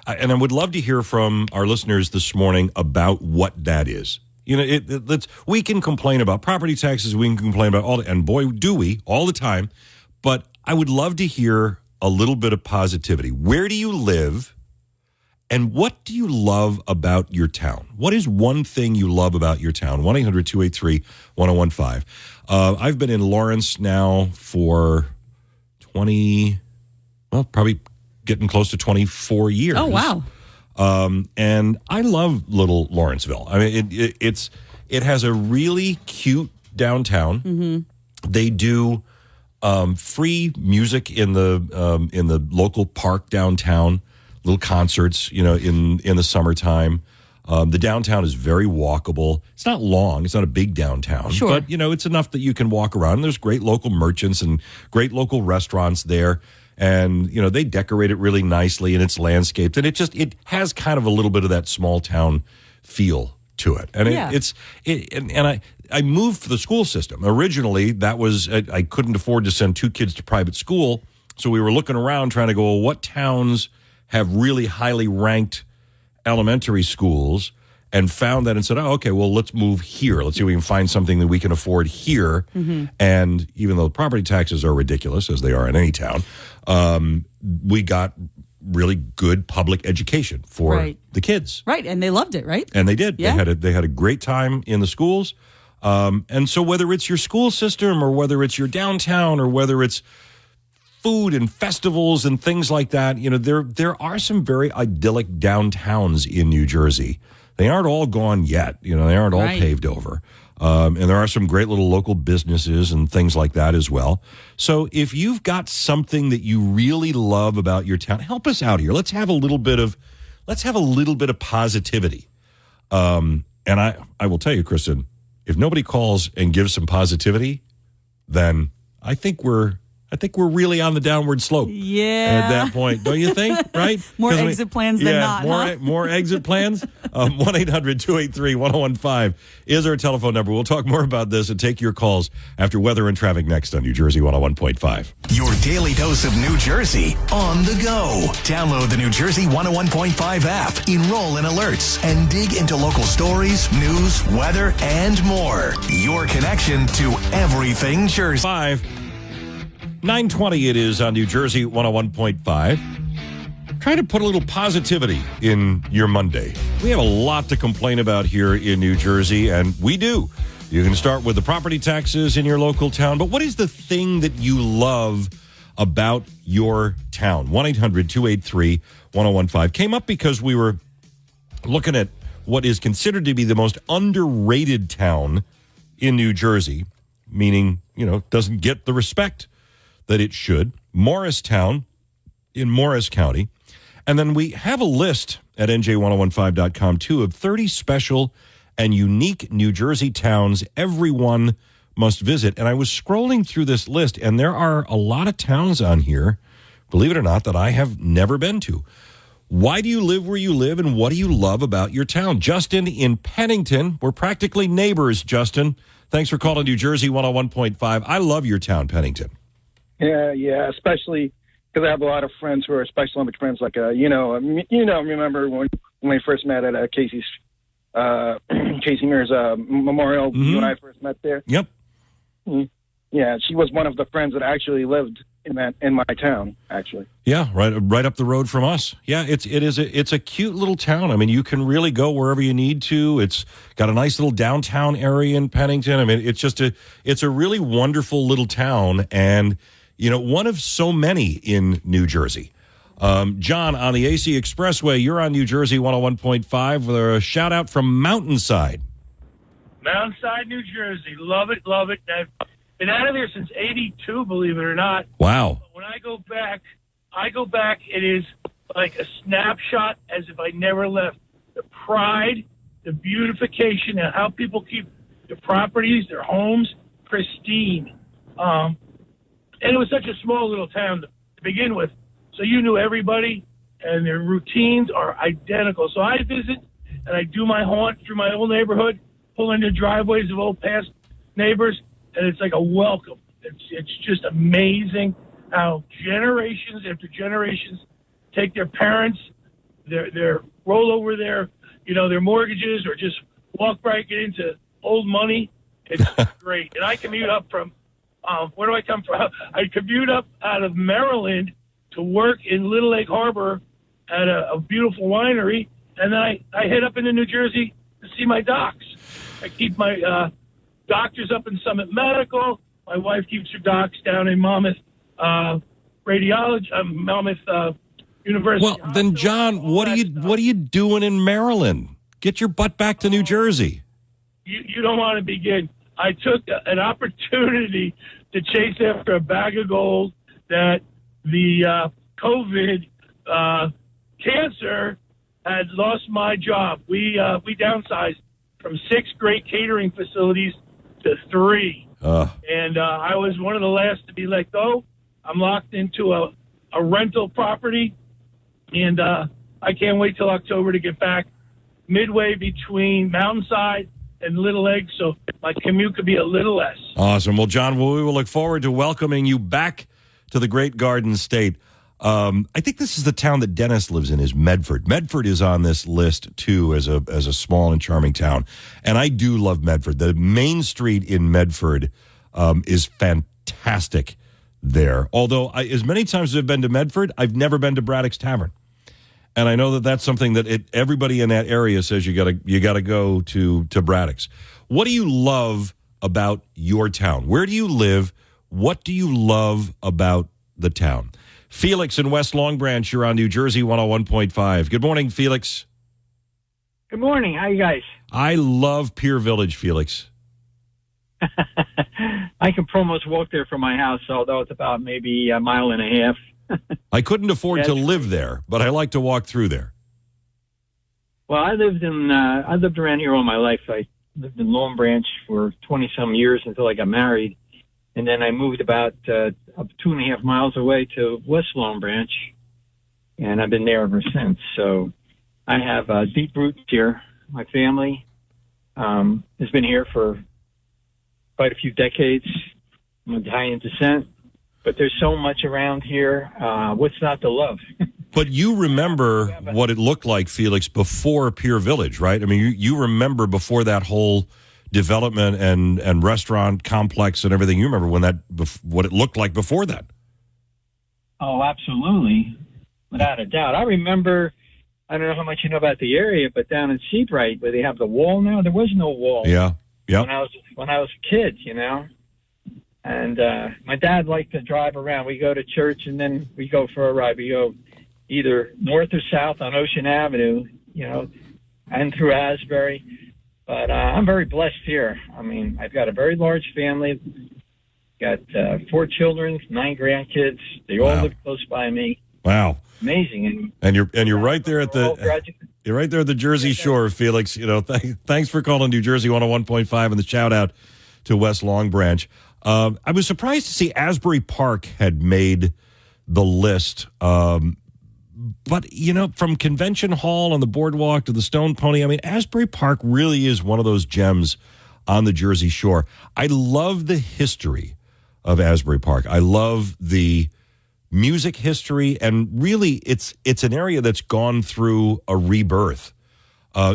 and I would love to hear from our listeners this morning about what that is. You know, we can complain about property taxes, we can complain about and boy, do we all the time. But I would love to hear a little bit of positivity. Where do you live? And what do you love about your town? What is one thing you love about your town? 1-800-283-1015. I've been in Lawrence now for probably getting close to 24 years. Oh, wow. And I love little Lawrenceville. I mean, it has a really cute downtown. Mm-hmm. They do free music in the local park downtown, little concerts, you know, in the summertime. The downtown is very walkable. It's not long. It's not a big downtown. Sure. But, you know, it's enough that you can walk around. There's great local merchants and great local restaurants there. And, you know, they decorate it really nicely and it's landscaped. And it has kind of a little bit of that small town feel to it. And I moved for the school system. Originally, that was, I couldn't afford to send 2 kids to private school. So we were looking around trying to go, well, what towns have really highly ranked elementary schools, and found that and said, oh, okay, well, let's move here. Let's see if we can find something that we can afford here. Mm-hmm. And even though the property taxes are ridiculous, as they are in any town, we got really good public education for the kids. Right, and they loved it, right? And they did. Yeah. They had a great time in the schools. And so whether it's your school system or whether it's your downtown or whether it's food and festivals and things like that, you know, there are some very idyllic downtowns in New Jersey. They aren't all gone yet. You know, they aren't all paved over. And there are some great little local businesses and things like that as well. So if you've got something that you really love about your town, help us out here. Let's have a little bit of positivity. And I will tell you, Kristen, if nobody calls and gives some positivity, then I think we're really on the downward slope. Yeah. At that point, don't you think? Right? More exit plans than not. More exit plans. 1-800-283-1015 is our telephone number. We'll talk more about this and take your calls after weather and traffic next on New Jersey 101.5. Your daily dose of New Jersey on the go. Download the New Jersey 101.5 app. Enroll in alerts and dig into local stories, news, weather, and more. Your connection to everything Jersey. 9:20 it is on New Jersey 101.5. Try to put a little positivity in your Monday. We have a lot to complain about here in New Jersey, and we do. You can start with the property taxes in your local town, but what is the thing that you love about your town? 1-800-283-1015 came up because we were looking at what is considered to be the most underrated town in New Jersey, meaning, you know, doesn't get the respect that it should. Morristown in Morris County. And then we have a list at NJ1015.com, too, of 30 special and unique New Jersey towns everyone must visit. And I was scrolling through this list, and there are a lot of towns on here, believe it or not, that I have never been to. Why do you live where you live, and what do you love about your town? Justin in Pennington. We're practically neighbors, Justin. Thanks for calling New Jersey 101.5. I love your town, Pennington. Yeah, especially because I have a lot of friends who are Special Olympic friends. Like, remember when we first met at Casey Mears Memorial? Mm-hmm. You and I first met there. Yep. Mm-hmm. Yeah, she was one of the friends that actually lived in my town. Actually. Yeah, right up the road from us. Yeah, it's a cute little town. I mean, you can really go wherever you need to. It's got a nice little downtown area in Pennington. I mean, it's a really wonderful little town, and you know, one of so many in New Jersey. John on the AC Expressway, you're on New Jersey 101.5 with a shout out from Mountainside. Mountainside, New Jersey. Love it. I've been out of there since 82, believe it or not. Wow. When I go back, it is like a snapshot as if I never left. The pride, the beautification, and how people keep their properties, their homes pristine. And it was such a small little town to begin with, so you knew everybody, and their routines are identical. So I visit, and I do my haunt through my old neighborhood, pull into driveways of old past neighbors, and it's like a welcome. It's just amazing. how generations after generations take their parents, their roll over their mortgages, or just walk right into old money. It's great. And I commute up from, where do I come from? I commute up out of Maryland to work in Little Lake Harbor at a beautiful winery, and then I head up into New Jersey to see my docs. I keep my doctors up in Summit Medical. My wife keeps her docs down in Monmouth Radiology, Monmouth University. Well, then, John, what are you doing in Maryland? Get your butt back to New Jersey. You don't want to begin. I took an opportunity to chase after a bag of gold that the COVID cancer had lost my job. We downsized from 6 great catering facilities to 3. And I was one of the last to be let go. I'm locked into a rental property, and I can't wait till October to get back midway between Mountainside and Little Egg, so my commute could be a little less. Awesome. Well, John, we will look forward to welcoming you back to the great Garden State. I think this is the town that Dennis lives in, is Medford. Medford is on this list, too, as a small and charming town. And I do love Medford. The main street in Medford is fantastic there. Although, as many times as I've been to Medford, I've never been to Braddock's Tavern. And I know that that's something that everybody in that area says you gotta go to Braddock's. What do you love about your town? Where do you live? What do you love about the town? Felix in West Long Branch, you're on New Jersey 101.5. Good morning, Felix. Good morning. How you guys? I love Pier Village, Felix. I can almost walk there from my house, although it's about maybe a mile and a half. I couldn't afford to live there, but I like to walk through there. Well, I lived around here all my life. I lived in Long Branch for 20-some years until I got married. And then I moved about 2.5 miles away to West Long Branch, and I've been there ever since. So I have deep roots here. My family has been here for quite a few decades. I'm of Italian descent, but there's so much around here. What's not to love? But you remember what it looked like, Felix, before Pier Village, right? I mean, you remember before that whole development and restaurant complex and everything. You remember what it looked like before that? Oh, absolutely, without a doubt. I remember. I don't know how much you know about the area, but down in Seabright, where they have the wall now, there was no wall. Yeah. When I was a kid, and my dad liked to drive around. We go to church and then we go for a ride. We go either north or south on Ocean Avenue, and through Asbury. But I'm very blessed here. I mean, I've got a very large family. Got 4 children, 9 grandkids. They all live close by me. Wow, amazing! And you're right there at the Jersey Shore, Felix. Thanks for calling New Jersey 101.5 and the shout out to West Long Branch. I was surprised to see Asbury Park had made the list. But, from Convention Hall on the boardwalk to the Stone Pony, I mean, Asbury Park really is one of those gems on the Jersey Shore. I love the history of Asbury Park. I love the music history, and really it's an area that's gone through a rebirth.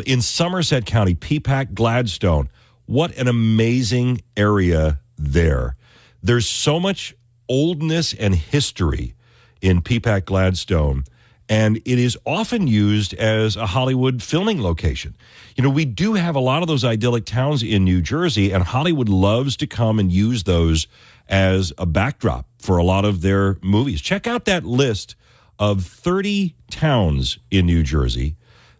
In Somerset County, Peapack, Gladstone, what an amazing area there. There's so much oldness and history in Peapack, Gladstone, and it is often used as a Hollywood filming location. We do have a lot of those idyllic towns in New Jersey, and Hollywood loves to come and use those as a backdrop for a lot of their movies. Check out that list of 30 towns in New Jersey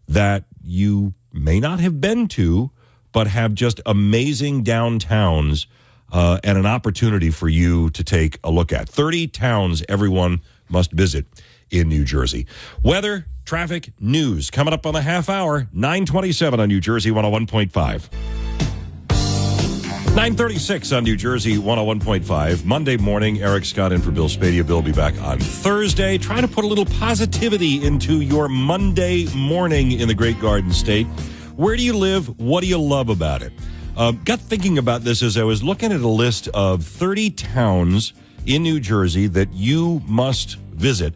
that you may not have been to, but have just amazing downtowns and an opportunity for you to take a look at. 30 towns everyone must visit in New Jersey. Weather, traffic, news coming up on the half hour, 9:27 on New Jersey 101.5. 9:36 on New Jersey 101.5. Monday morning, Eric Scott in for Bill Spadea. Bill will be back on Thursday. Trying to put a little positivity into your Monday morning in the Great Garden State. Where do you live? What do you love about it? Got thinking about this as I was looking at a list of 30 towns in New Jersey that you must visit.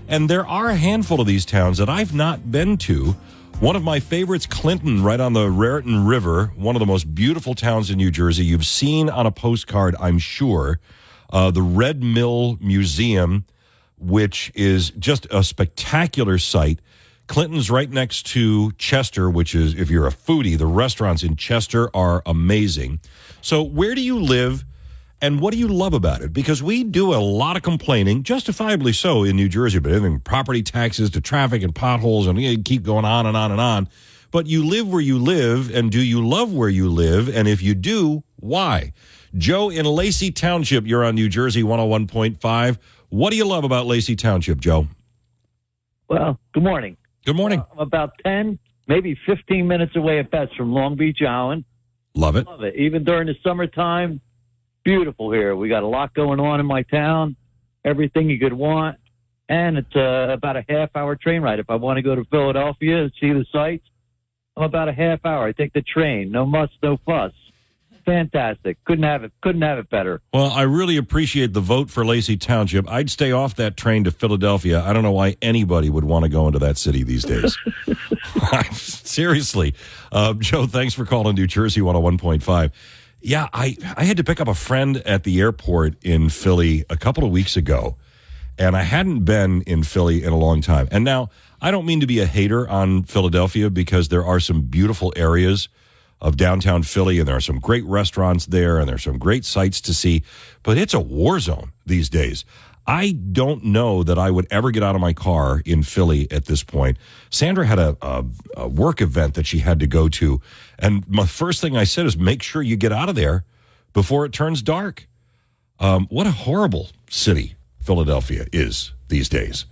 And there are a handful of these towns that I've not been to. One of my favorites, Clinton, right on the Raritan River, one of the most beautiful towns in New Jersey. You've seen on a postcard, I'm sure, the Red Mill Museum, which is just a spectacular site. Clinton's right next to Chester, which is, if you're a foodie, the restaurants in Chester are amazing. So where do you live, and what do you love about it? Because we do a lot of complaining, justifiably so, in New Jersey, but everything from property taxes to traffic and potholes, and you keep going on and on and on. But you live where you live, and do you love where you live? And if you do, why? Joe in Lacey Township, you're on New Jersey 101.5. What do you love about Lacey Township, Joe? Well, good morning. Good morning. I'm about 10, maybe 15 minutes away at best from Long Beach Island. Love it. Love it. Even during the summertime, beautiful here. We got a lot going on in my town, everything you could want. And it's about a half-hour train ride. If I want to go to Philadelphia and see the sights, I'm about a half hour. I take the train. No muss, no fuss. Fantastic. Couldn't have it better. Well, I really appreciate the vote for Lacey Township. I'd stay off that train to Philadelphia. I don't know why anybody would want to go into that city these days. Seriously. Joe, thanks for calling New Jersey 101.5. Yeah, I had to pick up a friend at the airport in Philly a couple of weeks ago, and I hadn't been in Philly in a long time. And now, I don't mean to be a hater on Philadelphia, because there are some beautiful areas of downtown Philly, and there are some great restaurants there, and there's some great sights to see, but it's a war zone these days. I don't know that I would ever get out of my car in Philly at this point. Sandra had a work event that she had to go to, and my first thing I said is, make sure you get out of there before it turns dark. What a horrible city Philadelphia is these days.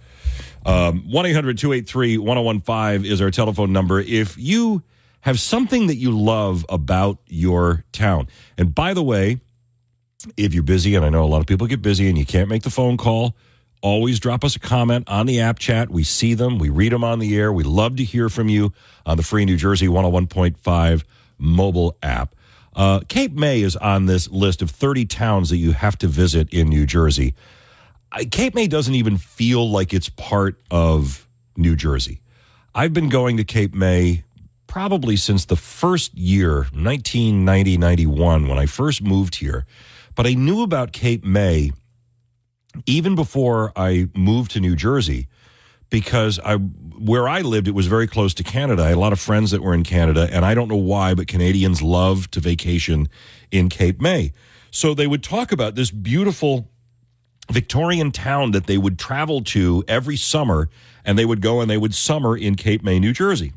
1-800-283-1015 is our telephone number. If you have something that you love about your town. And by the way, if you're busy, and I know a lot of people get busy and you can't make the phone call, always drop us a comment on the app chat. We see them. We read them on the air. We love to hear from you on the free New Jersey 101.5 mobile app. Cape May is on this list of 30 towns that you have to visit in New Jersey. Cape May doesn't even feel like it's part of New Jersey. I've been going to Cape May probably since the first year, 1990-91, when I first moved here. But I knew about Cape May even before I moved to New Jersey, because where I lived, it was very close to Canada. I had a lot of friends that were in Canada, and I don't know why, but Canadians love to vacation in Cape May. So they would talk about this beautiful Victorian town that they would travel to every summer, and they would go and they would summer in Cape May, New Jersey.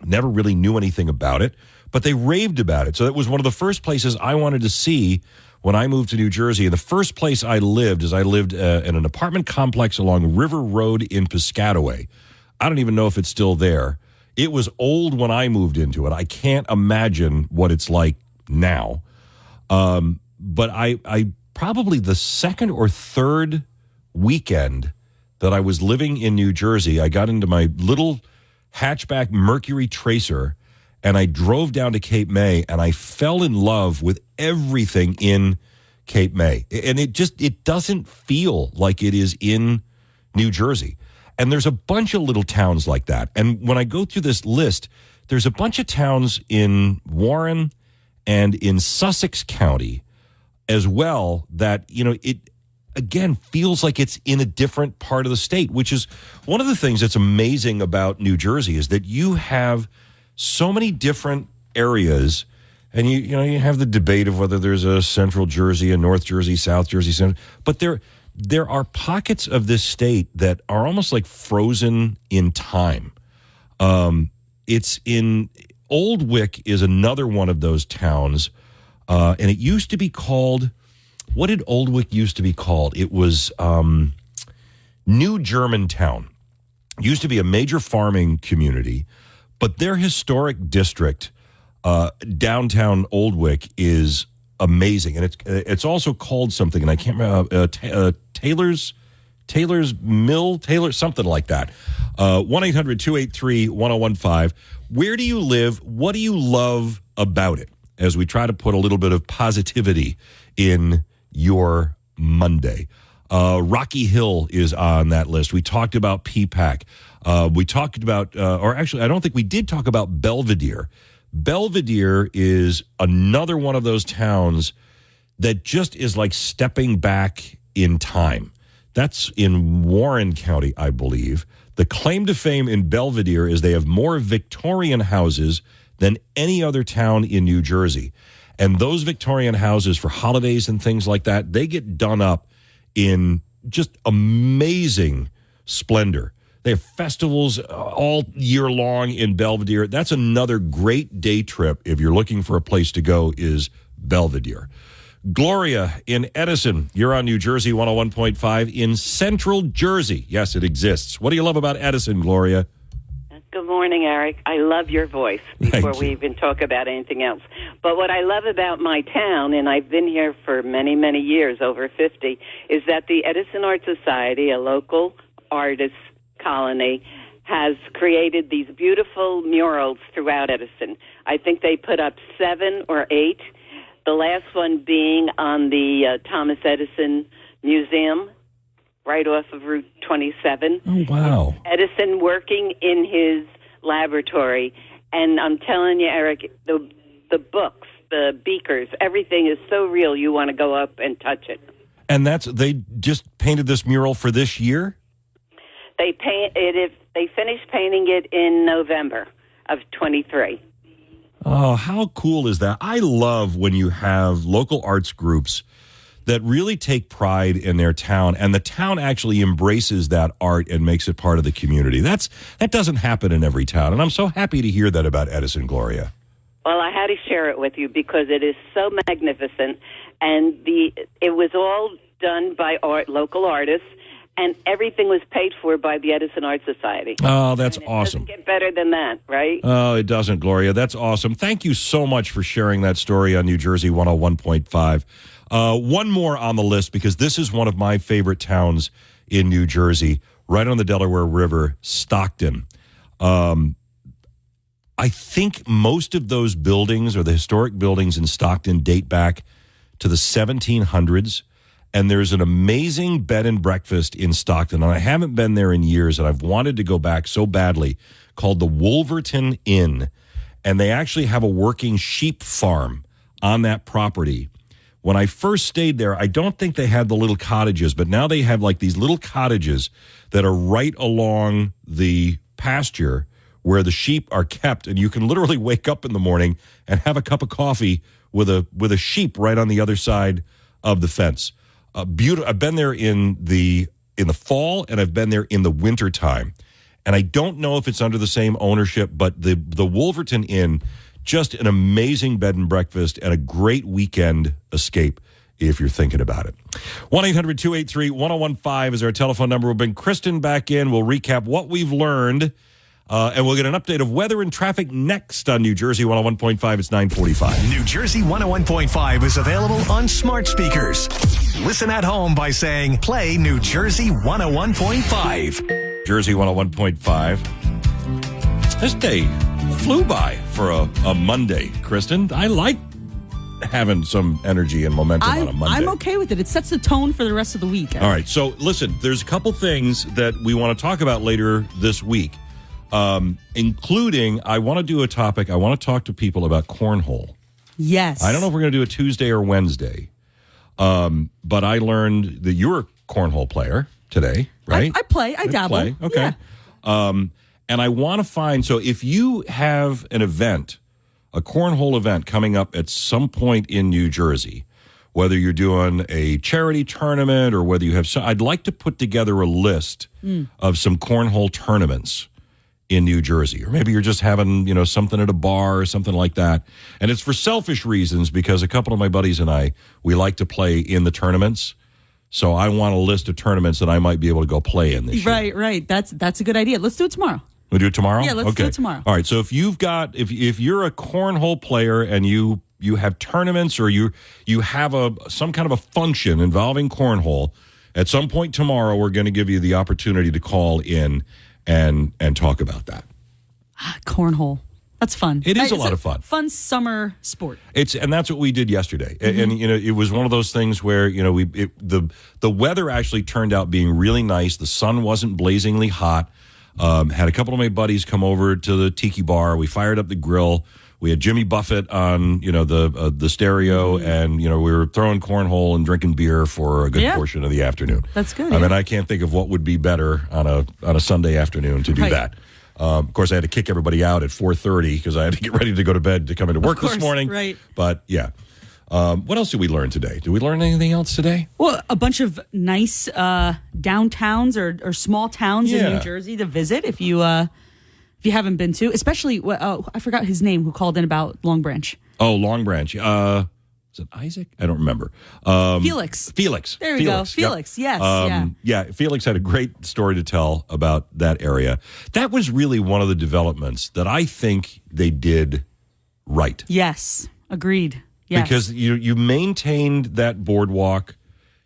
Never really knew anything about it, but they raved about it. So that was one of the first places I wanted to see when I moved to New Jersey. And the first place I lived in an apartment complex along River Road in Piscataway. I don't even know if it's still there. It was old when I moved into it. I can't imagine what it's like now. But I probably the second or third weekend that I was living in New Jersey, I got into my little hatchback Mercury Tracer, and I drove down to Cape May, and I fell in love with everything in Cape May. And it doesn't feel like it is in New Jersey. And there's a bunch of little towns like that. And when I go through this list, there's a bunch of towns in Warren and in Sussex County as well that, it again feels like it's in a different part of the state, which is one of the things that's amazing about New Jersey, is that you have so many different areas, and you have the debate of whether there's a Central Jersey, a North Jersey, South Jersey, but there are pockets of this state that are almost like frozen in time. It's in Old Wick is another one of those towns, and it used to be called. What did Old Wick used to be called? It was New Germantown. It used to be a major farming community, but their historic district, downtown Old Wick, is amazing, and it's also called something, and I can't remember. Taylor's Mill, something like that. 1-800-283-1015. Where do you live? What do you love about it? As we try to put a little bit of positivity in your Monday. Rocky Hill is on that list. We talked about PPAC. We talked about, or actually, I don't think we did talk about Belvedere. Belvedere is another one of those towns that just is like stepping back in time. That's in Warren County, I believe. The claim to fame in Belvedere is they have more Victorian houses than any other town in New Jersey. And those Victorian houses for holidays and things like that, they get done up in just amazing splendor. They have festivals all year long in Belvedere. That's another great day trip if you're looking for a place to go is Belvedere. Gloria in Edison, you're on New Jersey 101.5 in Central Jersey. Yes, it exists. What do you love about Edison, Gloria? Good morning, Eric. I love your voice before we even talk about anything else. But what I love about my town, and I've been here for many, many years, over 50, is that the Edison Art Society, a local artist colony, has created these beautiful murals throughout Edison. I think they put up 7 or 8, the last one being on the Thomas Edison Museum, right off of Route 27. Oh, wow. Edison working in his laboratory. And I'm telling you, Eric, the books, the beakers, everything is so real you want to go up and touch it. And they just painted this mural for this year? They finished painting it in November of 23. Oh, how cool is that? I love when you have local arts groups that really take pride in their town, and the town actually embraces that art and makes it part of the community. That doesn't happen in every town, and I'm so happy to hear that about Edison, Gloria. Well, I had to share it with you because it is so magnificent, and it was all done by local artists, and everything was paid for by the Edison Art Society. Oh, that's awesome. Doesn't get better than that, right? Oh, it doesn't, Gloria. That's awesome. Thank you so much for sharing that story on New Jersey 101.5. One more on the list, because this is one of my favorite towns in New Jersey, right on the Delaware River, Stockton. I think most of those buildings, or the historic buildings in Stockton, date back to the 1700s. And there's an amazing bed and breakfast in Stockton, and I haven't been there in years, and I've wanted to go back so badly, called the Wolverton Inn. And they actually have a working sheep farm on that property. When I first stayed there, I don't think they had the little cottages, but now they have like these little cottages that are right along the pasture where the sheep are kept, and you can literally wake up in the morning and have a cup of coffee with a sheep right on the other side of the fence. I've been there in the fall, and I've been there in the winter time, and I don't know if it's under the same ownership, but the Wolverton Inn, just an amazing bed and breakfast and a great weekend escape if you're thinking about it. 1-800-283-1015 is our telephone number. We'll bring Kristen back in. We'll recap what we've learned, and we'll get an update of weather and traffic next on New Jersey 101.5. It's 9:45. New Jersey 101.5 is available on smart speakers. Listen at home by saying, play New Jersey 101.5. Jersey 101.5. This day flew by for a Monday, Kristen. I like having some energy and momentum on a Monday. I'm okay with it. It sets the tone for the rest of the week. All right. So, listen, there's a couple things that we want to talk about later this week, including I want to do a topic. I want to talk to people about cornhole. Yes. I don't know if we're going to do a Tuesday or Wednesday, but I learned that you're a cornhole player today, right? I play. I dabble. Play. Okay. Yeah. And I want to find, so if you have an event, a cornhole event coming up at some point in New Jersey, whether you're doing a charity tournament or whether you have some, I'd like to put together a list of some cornhole tournaments in New Jersey. Or maybe you're just having, something at a bar or something like that. And it's for selfish reasons, because a couple of my buddies and I, we like to play in the tournaments. So I want a list of tournaments that I might be able to go play in this year. Right. That's a good idea. Let's do it tomorrow. We'll do it tomorrow? Yeah, let's do it tomorrow. All right, so if you're a cornhole player and you have tournaments, or you have some kind of a function involving cornhole, at some point tomorrow we're going to give you the opportunity to call in and talk about that. Cornhole. That's fun. It is a It's lot of fun. Fun summer sport. And that's what we did yesterday. And it was one of those things where the weather actually turned out being really nice. The sun wasn't blazingly hot. Had a couple of my buddies come over to the tiki bar. We fired up the grill. We had Jimmy Buffett on the stereo, and we were throwing cornhole and drinking beer for a good portion of the afternoon. That's good. I mean, I can't think of what would be better on a Sunday afternoon to do that. Of course, I had to kick everybody out at 4:30 because I had to get ready to go to bed to come into work this morning. Right. But yeah. What else did we learn today? Did we learn anything else today? Well, a bunch of nice downtowns or small towns in New Jersey to visit if you haven't been to. Especially, I forgot his name who called in about Long Branch. Oh, Long Branch. Is it Isaac? I don't remember. Felix. There we go. Felix, yep. yes. Yeah, Felix had a great story to tell about that area. That was really one of the developments that I think they did right. Yes, agreed. Yes. Because you maintained that boardwalk.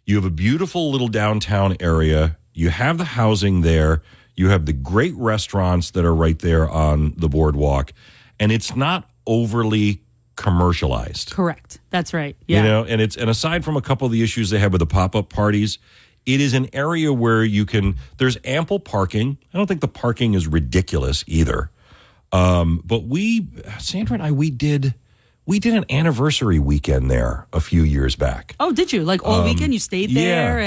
You have a beautiful little downtown area. You have the housing there. You have the great restaurants that are right there on the boardwalk. And it's not overly commercialized. Correct. That's right. Yeah. And aside from a couple of the issues they have with the pop-up parties, it is an area where there's ample parking. I don't think the parking is ridiculous either. But Sandra and I, we did an anniversary weekend there a few years back. Oh, did you? Like all weekend you stayed there?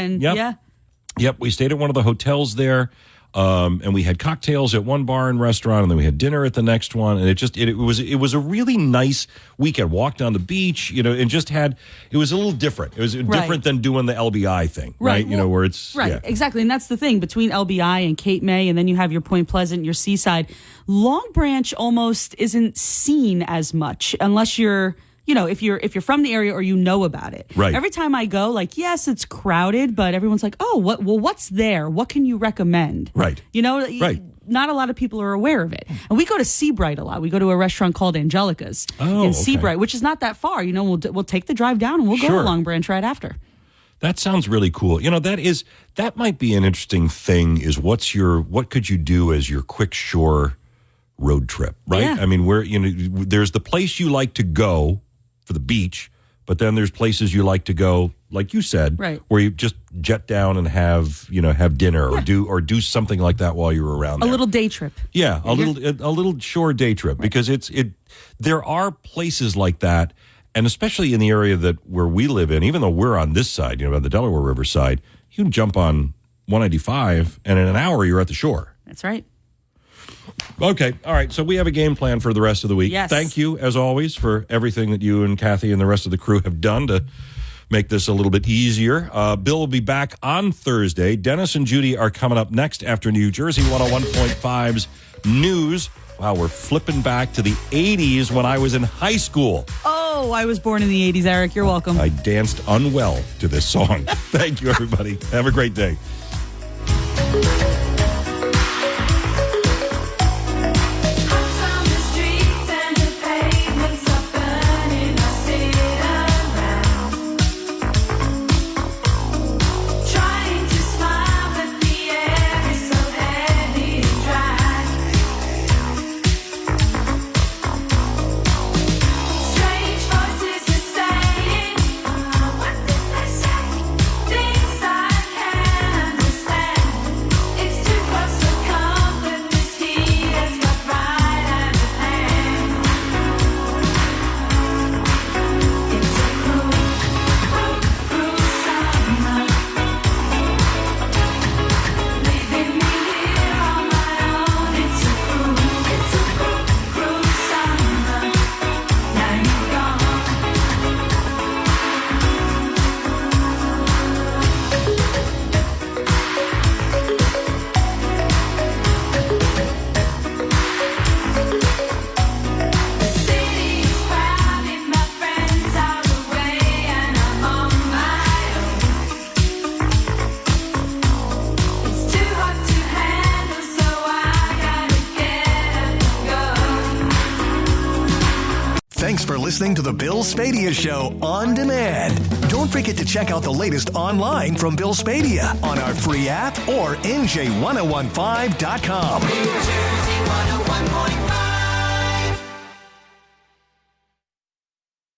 Yep. We stayed at one of the hotels there. And we had cocktails at one bar and restaurant, and then we had dinner at the next one. And it was a really nice weekend. Walked on the beach, and it was a little different. It was different than doing the LBI thing, right? Well, where it's exactly. And that's the thing between LBI and Cape May, and then you have your Point Pleasant, your Seaside. Long Branch almost isn't seen as much unless you're. If you're from the area or about it. Right. Every time I go, yes, it's crowded, but everyone's like, oh, what's there? What can you recommend? Right. Right. Not a lot of people are aware of it. And we go to Seabright a lot. We go to a restaurant called Angelica's in Seabright, which is not that far. We'll take the drive down and we'll go to Long Branch right after. That sounds really cool. That might be an interesting thing is what could you do as your quick shore road trip, right? Yeah. I mean, there's the place you like to go for the beach, but then there's places you like to go, like you said, where you just jet down and have dinner or do something like that while you're around there. A little day trip. Yeah, a little shore day trip because there are places like that, and especially in the area where we live in, even though we're on this side, on the Delaware River side, you can jump on 195 and in an hour you're at the shore. That's right. Okay. All right. So we have a game plan for the rest of the week. Yes. Thank you, as always, for everything that you and Kathy and the rest of the crew have done to make this a little bit easier. Bill will be back on Thursday. Dennis and Judy are coming up next after New Jersey 101.5's news. Wow, we're flipping back to the 80s when I was in high school. Oh, I was born in the 80s, Eric. You're welcome. I danced unwell to this song. Thank you, everybody. Have a great day. Thanks for listening to the Bill Spadea Show on demand. Don't forget to check out the latest online from Bill Spadea on our free app or NJ1015.com.